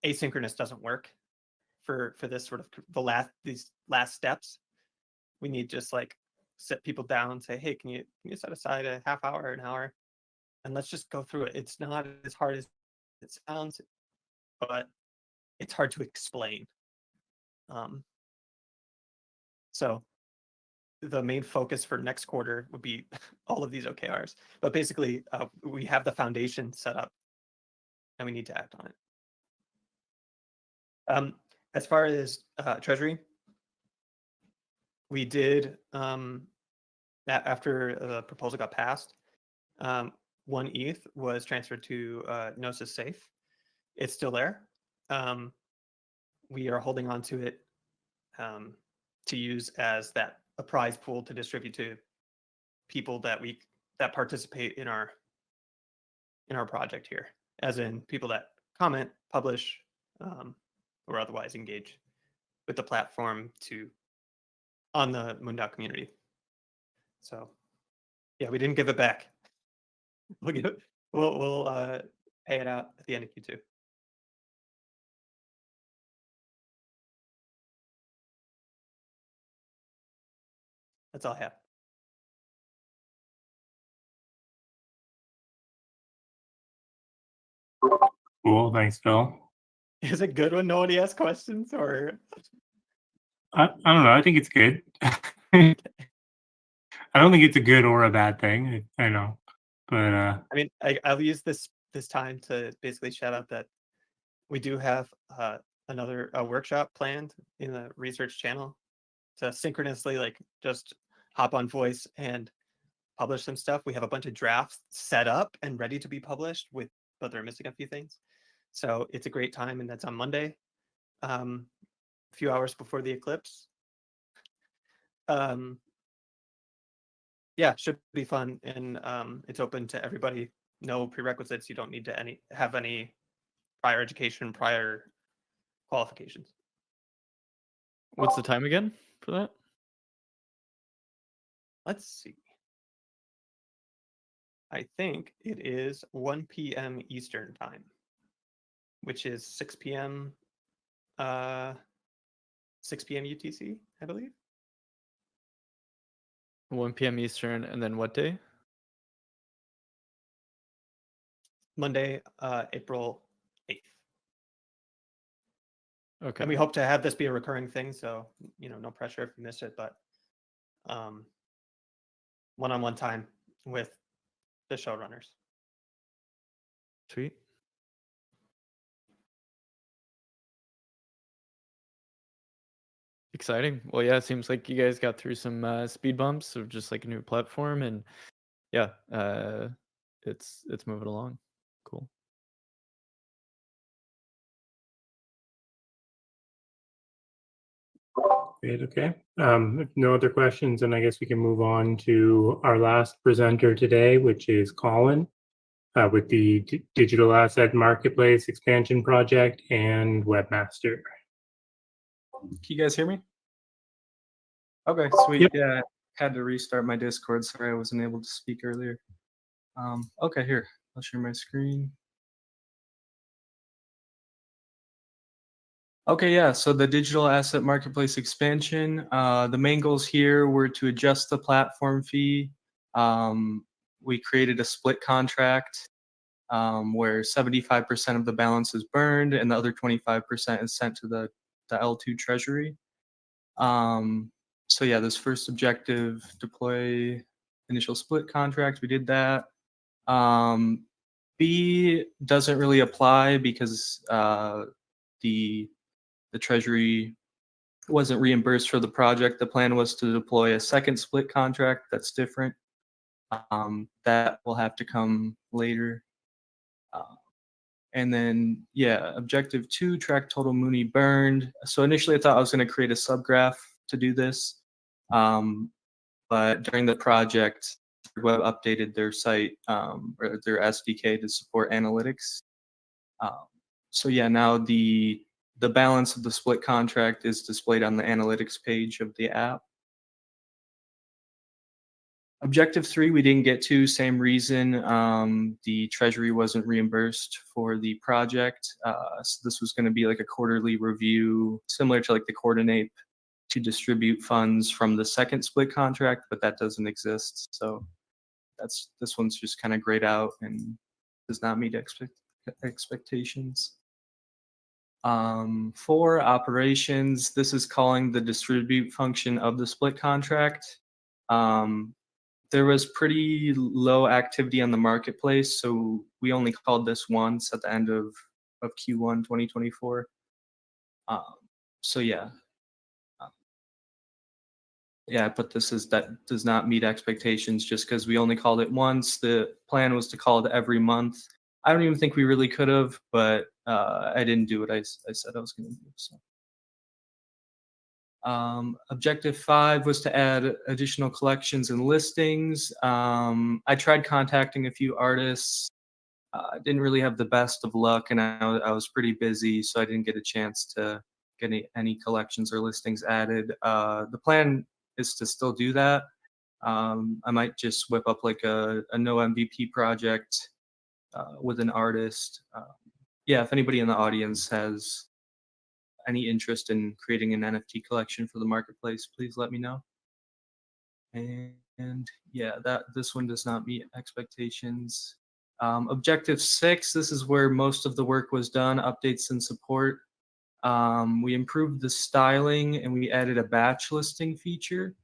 Asynchronous doesn't work for this sort of these last steps. We need just like sit people down and say, hey, can you set aside a half hour or an hour, and let's just go through it. It's not as hard as it sounds, but it's hard to explain. So the main focus for next quarter would be all of these OKRs. But basically, we have the foundation set up, and we need to act on it. As far as Treasury, we did, after the proposal got passed, 1 ETH was transferred to Gnosis Safe. It's still there. We are holding on to it to use as a prize pool to distribute to people that participate in our project here, as in people that comment, publish, or otherwise engage with the platform on the MoonDAO community. So yeah, we didn't give it back. We'll pay it out at the end of Q2. That's all I have.
Cool. Thanks, Phil.
Is it good when nobody asks questions, or?
I don't know. I think it's good. I don't think it's a good or a bad thing. I know, but
I mean, I'll use this time to basically shout out that we do have another workshop planned in the research channel to synchronously just hop on voice and publish some stuff. We have a bunch of drafts set up and ready to be published, but they're missing a few things. So it's a great time, and that's on Monday, a few hours before the eclipse. Yeah, should be fun, and it's open to everybody. No prerequisites. You don't need to have any prior education, prior qualifications.
What's the time again for that?
Let's see. I think it is 1 p.m. Eastern time, which is 6 p.m. 6 p.m. UTC, I believe.
1 p.m. Eastern, and then what day?
Monday, April 8th.
Okay.
And we hope to have this be a recurring thing, so no pressure if you missed it, but one-on-one time with the showrunners.
Sweet. Exciting. Well, yeah, it seems like you guys got through some speed bumps of just like a new platform, and yeah, it's moving along. Cool.
Great. Okay. If no other questions, then I guess we can move on to our last presenter today, which is Colin, with the Digital Asset Marketplace Expansion Project and Webmaster.
Can you guys hear me? Okay, sweet.
Yep.
Yeah, I had to restart my Discord. Sorry I wasn't able to speak earlier. Okay, here. I'll share my screen. Okay, yeah. So the digital asset marketplace expansion, the main goals here were to adjust the platform fee. We created a split contract where 75% of the balance is burned and the other 25% is sent to the L2 treasury. So yeah, this first objective, deploy initial split contract, we did that. B doesn't really apply because the treasury wasn't reimbursed for the project. The plan was to deploy a second split contract that's different. That will have to come later. And then, yeah, objective 2, track total Mooney burned. So initially I thought I was going to create a subgraph to do this. But during the project, Web updated their site or their SDK to support analytics. So yeah, now the balance of the split contract is displayed on the analytics page of the app. Objective 3, we didn't get to, same reason. The treasury wasn't reimbursed for the project. So this was going to be like a quarterly review, similar to like the coordinate to distribute funds from the second split contract, but that doesn't exist. So this one's just kind of grayed out and does not meet expectations. 4, operations. This is calling the distribute function of the split contract. There was pretty low activity on the marketplace, so we only called this once at the end of Q1 2024. So yeah. Yeah, I put this as that does not meet expectations just because we only called it once. The plan was to call it every month. I don't even think we really could have, but I didn't do what I said I was going to do. So. Objective 5 was to add additional collections and listings. I tried contacting a few artists. I didn't really have the best of luck, and I was pretty busy, so I didn't get a chance to get any collections or listings added. The plan is to still do that. I might just whip up like a no MVP project with an artist. Yeah, if anybody in the audience has any interest in creating an NFT collection for the marketplace, please let me know. And yeah, this one does not meet expectations. Objective 6, this is where most of the work was done, updates and support. We improved the styling and we added a batch listing feature.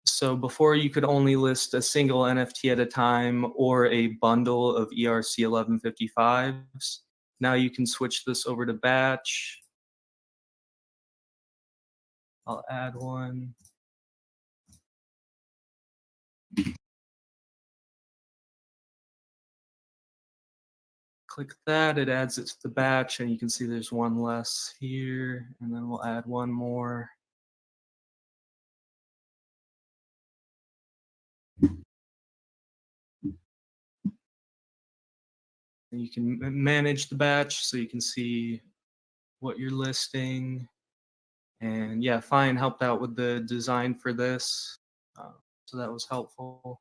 So before you could only list a single NFT at a time or a bundle of ERC 1155s. Now you can switch this over to batch. I'll add one. Click that, it adds it to the batch, and you can see there's one less here, and then we'll add one more. And you can manage the batch so you can see what you're listing. And yeah, Fine helped out with the design for this, so that was helpful.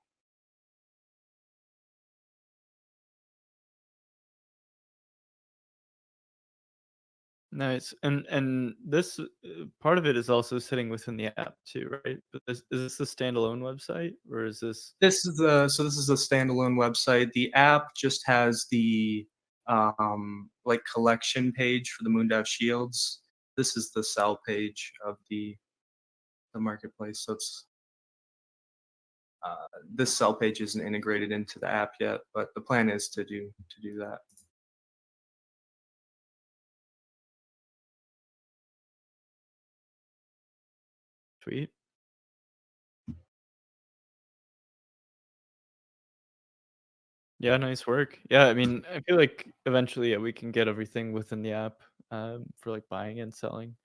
Nice. And this part of it is also sitting within the app too, right? But is this a standalone website, or is this?
This is this is a standalone website. The app just has the like collection page for the MoonDAO shields. This is the sell page of the marketplace. So it's this sell page isn't integrated into the app yet, but the plan is to do that.
Sweet. Yeah, nice work. Yeah, I mean, I feel like eventually we can get everything within the app for like buying and selling.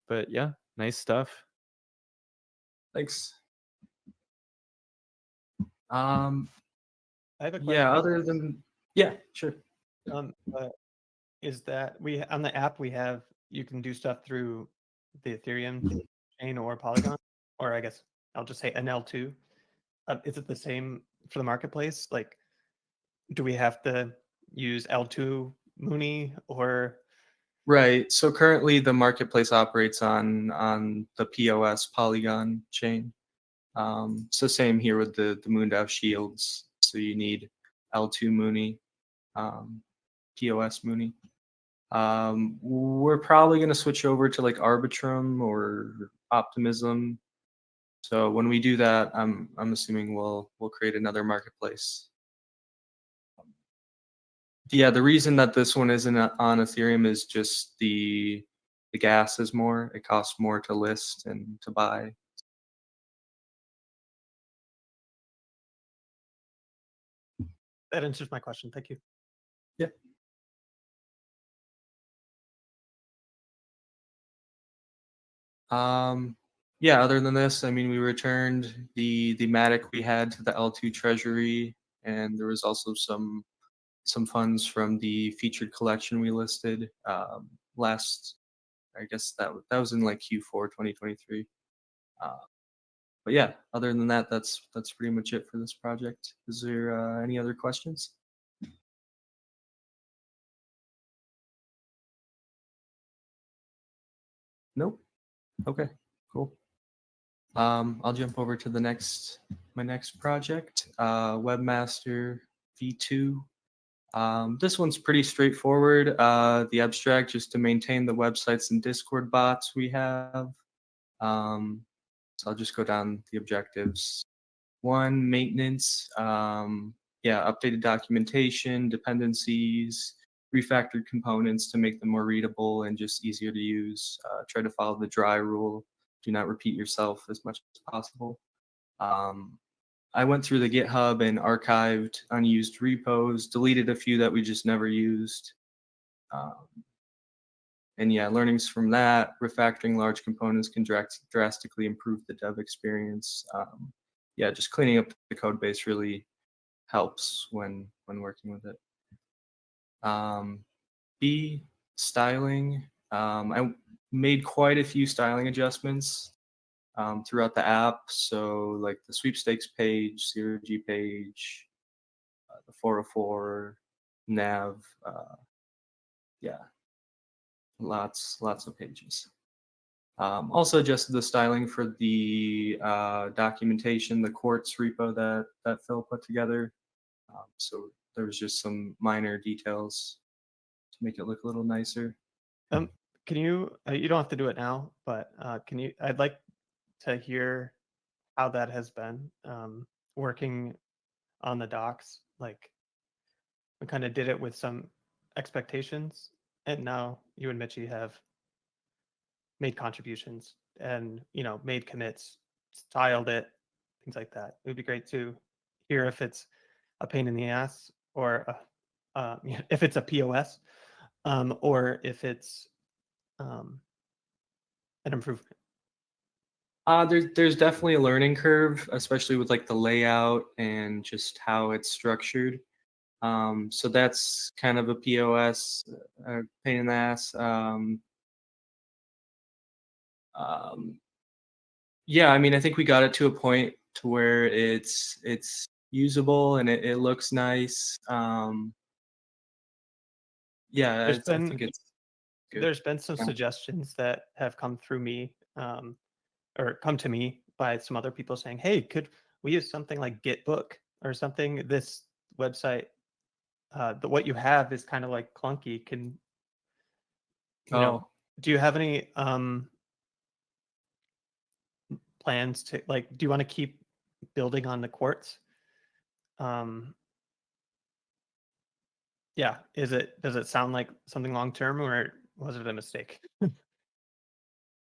But yeah, nice stuff.
Thanks.
I have a question.
Yeah, other than sure.
Is that on the app we have, you can do stuff through the Ethereum chain or Polygon, or I guess I'll just say an L2. Is it the same for the marketplace? Like, do we have to use L2 Mooney, or
Right. So currently the marketplace operates on the POS Polygon chain. So same here with the MoonDAO shields. So you need L2 Mooney, POS Mooney. We're probably going to switch over to like Arbitrum or Optimism. So when we do that, I'm assuming we'll create another marketplace. Yeah, the reason that this one isn't on Ethereum is just the gas is more. It costs more to list and to buy.
That answers my question. Thank you.
Yeah. Yeah, other than this, I mean, we returned the Matic we had to the L2 treasury, and there was also some funds from the featured collection we listed last, I guess that was in like Q4 2023. But yeah, other than that, that's pretty much it for this project. Is there any other questions? Nope. Okay, cool. I'll jump over to my next project, Webmaster V2. This one's pretty straightforward. The abstract just to maintain the websites and Discord bots we have. So I'll just go down the objectives. 1, maintenance. Yeah, updated documentation, dependencies, refactored components to make them more readable and just easier to use. Try to follow the dry rule. Do not repeat yourself as much as possible. I went through the GitHub and archived unused repos, deleted a few that we just never used. And yeah, learnings from that, refactoring large components can drastically improve the dev experience. Yeah, just cleaning up the code base really helps when working with it. B, styling. I made quite a few styling adjustments throughout the app. So like the sweepstakes page, 0G page, the 404 nav, yeah, lots of pages. Also adjusted the styling for the documentation, the quartz repo that Phil put together. So there was just some minor details to make it look a little nicer.
Can you? You don't have to do it now, but can you? I'd like to hear how that has been working on the docs. Like, we kind of did it with some expectations, and now you and Mitchie have made contributions and made commits, styled it, things like that. It would be great to hear if it's a pain in the ass or if it's a POS or if it's an improvement.
There's definitely a learning curve, especially with like the layout and just how it's structured. So that's kind of a POS pain in the ass. Yeah, I mean, I think we got it to a point to where it's usable and it looks nice. Yeah, I think it's good.
There's been some suggestions that have come through me or come to me by some other people saying, hey, could we use something like Gitbook or something? This website, what you have is kind of like clunky. Can do you have any plans to do you want to keep building on the quartz? Yeah, does it sound like something long term or was it a mistake?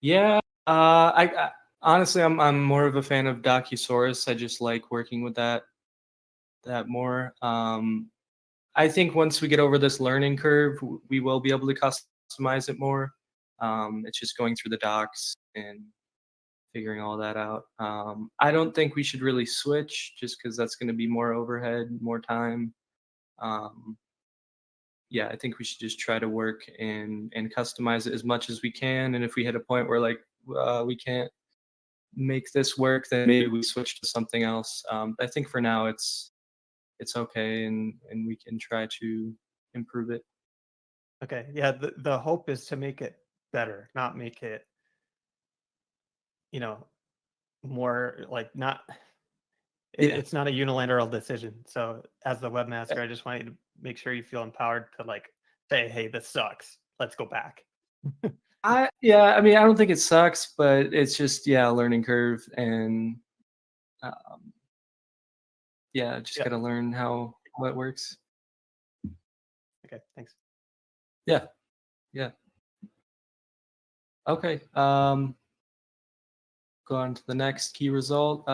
Yeah, I honestly I'm more of a fan of Docusaurus. I just like working with that more. I think once we get over this learning curve, we will be able to customize it more. It's just going through the docs and figuring all that out. I don't think we should really switch just because that's going to be more overhead, more time. Yeah, I think we should just try to work and customize it as much as we can. And if we hit a point where like we can't make this work, then maybe we switch to something else. I think for now it's okay, and we can try to improve it.
Okay, yeah, the hope is to make it better, not make it, you know, more like not
Yeah.
it's not a unilateral decision. So as the webmaster, I just want you to make sure you feel empowered to like say, hey, this sucks. Let's go back.
I mean, I don't think it sucks, but it's just a learning curve, and just
Yeah.
gotta learn how it works.
Okay, thanks.
Yeah. Okay. Go on to the next key result.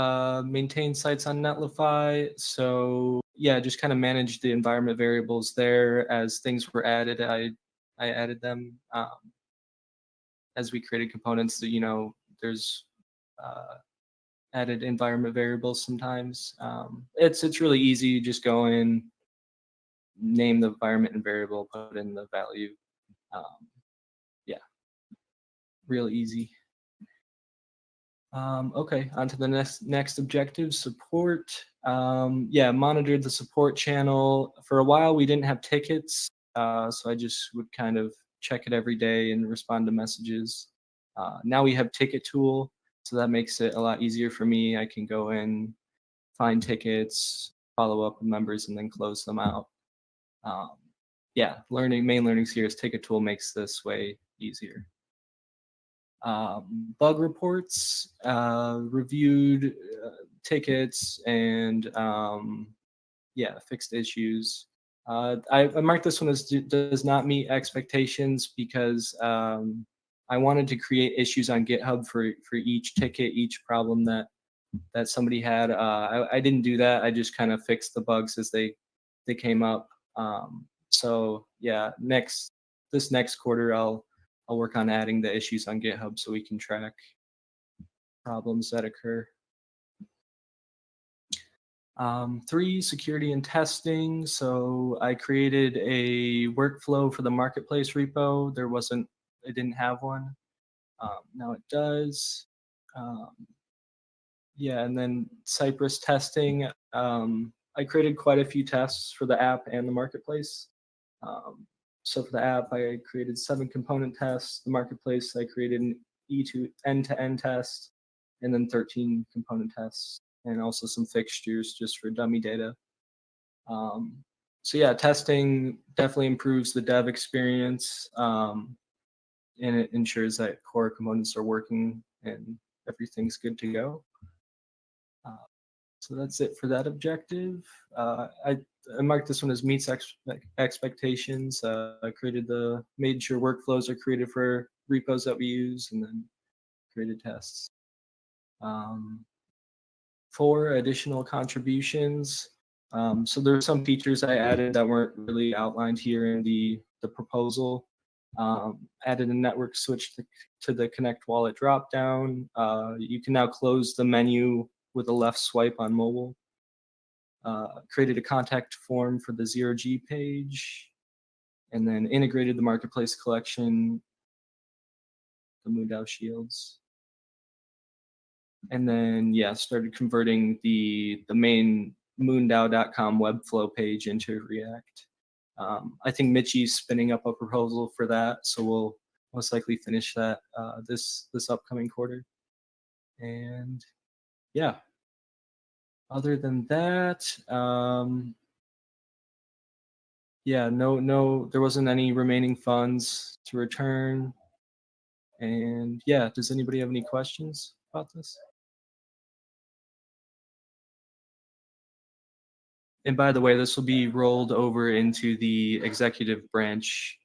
Maintain sites on Netlify. So just kind of manage the environment variables there. As things were added, I added them as we created components. That there's added environment variables sometimes. It's really easy. You just go in, name the environment and variable, put in the value. Real easy. Okay, on to the next objective, support. Monitored the support channel. For a while, we didn't have tickets, so I just would kind of check it every day and respond to messages. Now we have ticket tool, so that makes it a lot easier for me. I can go in, find tickets, follow up with members, and then close them out. Main learnings here is ticket tool makes this way easier. Bug reports, reviewed tickets, and fixed issues. I marked this one as does not meet expectations because I wanted to create issues on GitHub for each ticket, each problem that somebody had. I didn't do that. I just kind of fixed the bugs as they came up. This next quarter I'll work on adding the issues on GitHub so we can track problems that occur. 3, security and testing. So I created a workflow for the Marketplace repo. It didn't have one. Now it does. And then Cypress testing. I created quite a few tests for the app and the Marketplace. So for the app, I created 7 component tests. The Marketplace, I created an E2 end-to-end test, and then 13 component tests, and also some fixtures just for dummy data. Testing definitely improves the dev experience, and it ensures that core components are working and everything's good to go. So that's it for that objective. I marked this one as meets expectations. I made sure workflows are created for repos that we use, and then created tests. 4, additional contributions. So there are some features I added that weren't really outlined here in the proposal. Added a network switch to the Connect Wallet dropdown. You can now close the menu with a left swipe on mobile. Created a contact form for the 0G page, and then integrated the Marketplace collection, the MoonDAO shields. And then started converting the main moondao.com webflow page into React. I think Mitchie's spinning up a proposal for that, so we'll most likely finish that this upcoming quarter. And other than that, there wasn't any remaining funds to return. And does anybody have any questions about this? And by the way, this will be rolled over into the executive branch,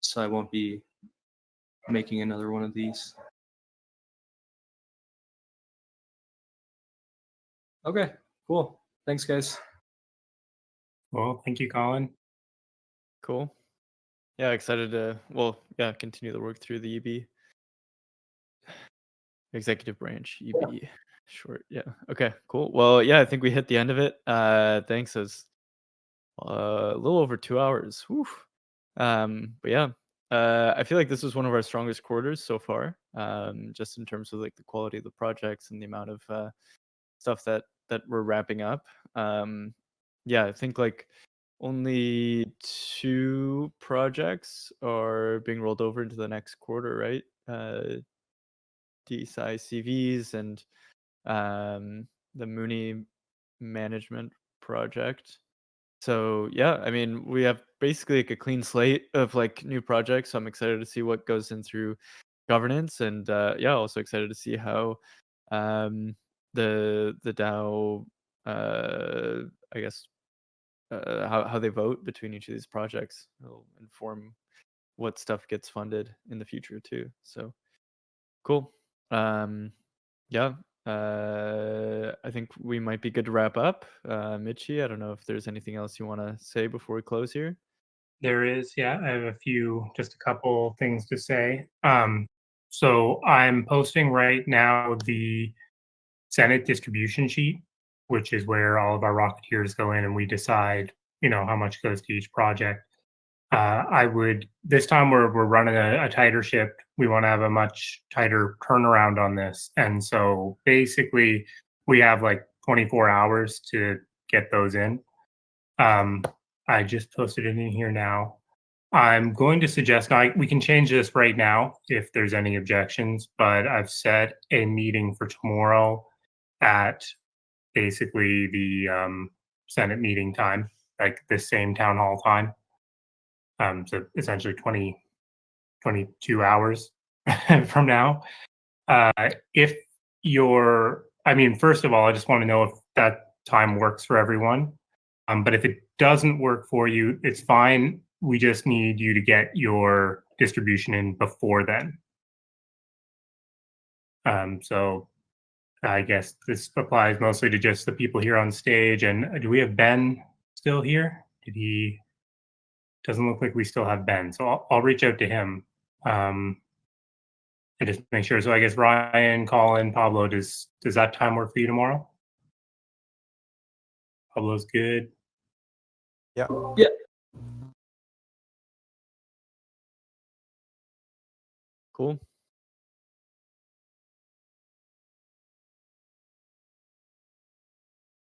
so I won't be making another one of these. Okay, cool. Thanks, guys.
Well, thank you, Colin.
Cool. Yeah, excited to continue the work through the EB. Executive branch, EB. Short. Yeah. Okay, cool. Well, I think we hit the end of it. Thanks. It was a little over 2 hours. Whew. I feel like this was one of our strongest quarters so far. Just in terms of like the quality of the projects and the amount of stuff that we're wrapping up. I think like only 2 projects are being rolled over into the next quarter, right? DesciCVs and the Mooney management project. So yeah, I mean, we have basically like a clean slate of like new projects. So I'm excited to see what goes in through governance, and yeah, also excited to see how the DAO, I guess, how they vote between each of these projects. It'll inform what stuff gets funded in the future too. So cool. Yeah. I think we might be good to wrap up. Mitchie, I don't know if there's anything else you want to say before we close here.
There is, yeah. I have just a couple things to say. So I'm posting right now the Senate distribution sheet, which is where all of our Rocketeers go in and we decide, how much goes to each project. This time we're running a tighter ship. We want to have a much tighter turnaround on this. And so basically we have like 24 hours to get those in. I just posted it in here now. I'm going to suggest we can change this right now if there's any objections, but I've set a meeting for tomorrow at basically the Senate meeting time, like the same town hall time. So essentially 22 hours from now. First of all, I just want to know if that time works for everyone. But if it doesn't work for you, it's fine. We just need you to get your distribution in before then. So I guess this applies mostly to just the people here on stage. And do we have Ben still here? Doesn't look like we still have Ben. So I'll reach out to him. And just make sure. So I guess Ryan, Colin, Pablo, does that time work for you tomorrow? Pablo's good.
Yeah.
Yeah.
Cool.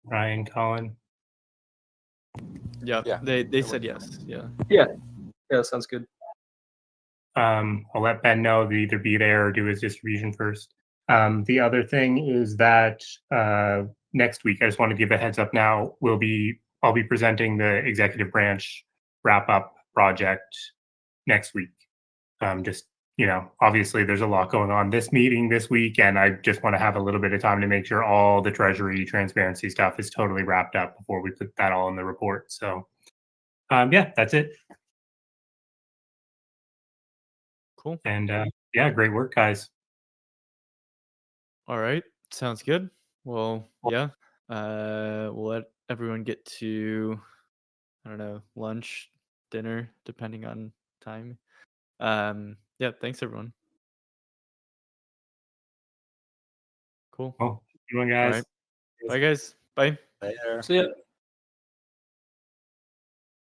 Ryan, Colin.
Yeah.
Yeah,
They
it
said
works.
yes. Yeah.
Yeah, sounds good.
I'll let Ben know to either be there or do his distribution first. The other thing is that next week, I just want to give a heads up now, I'll be presenting the executive branch wrap up project next week. Obviously there's a lot going on this meeting this week, and I just want to have a little bit of time to make sure all the treasury transparency stuff is totally wrapped up before we put that all in the report. So yeah, that's it.
Cool.
And yeah, great work, guys.
All right. Sounds good. Well, yeah. We'll let everyone get to, I don't know, lunch, dinner, depending on time. Yeah, thanks everyone. Cool.
Well, good one,
All
guys.
right. Bye guys. Bye.
Later.
So yeah.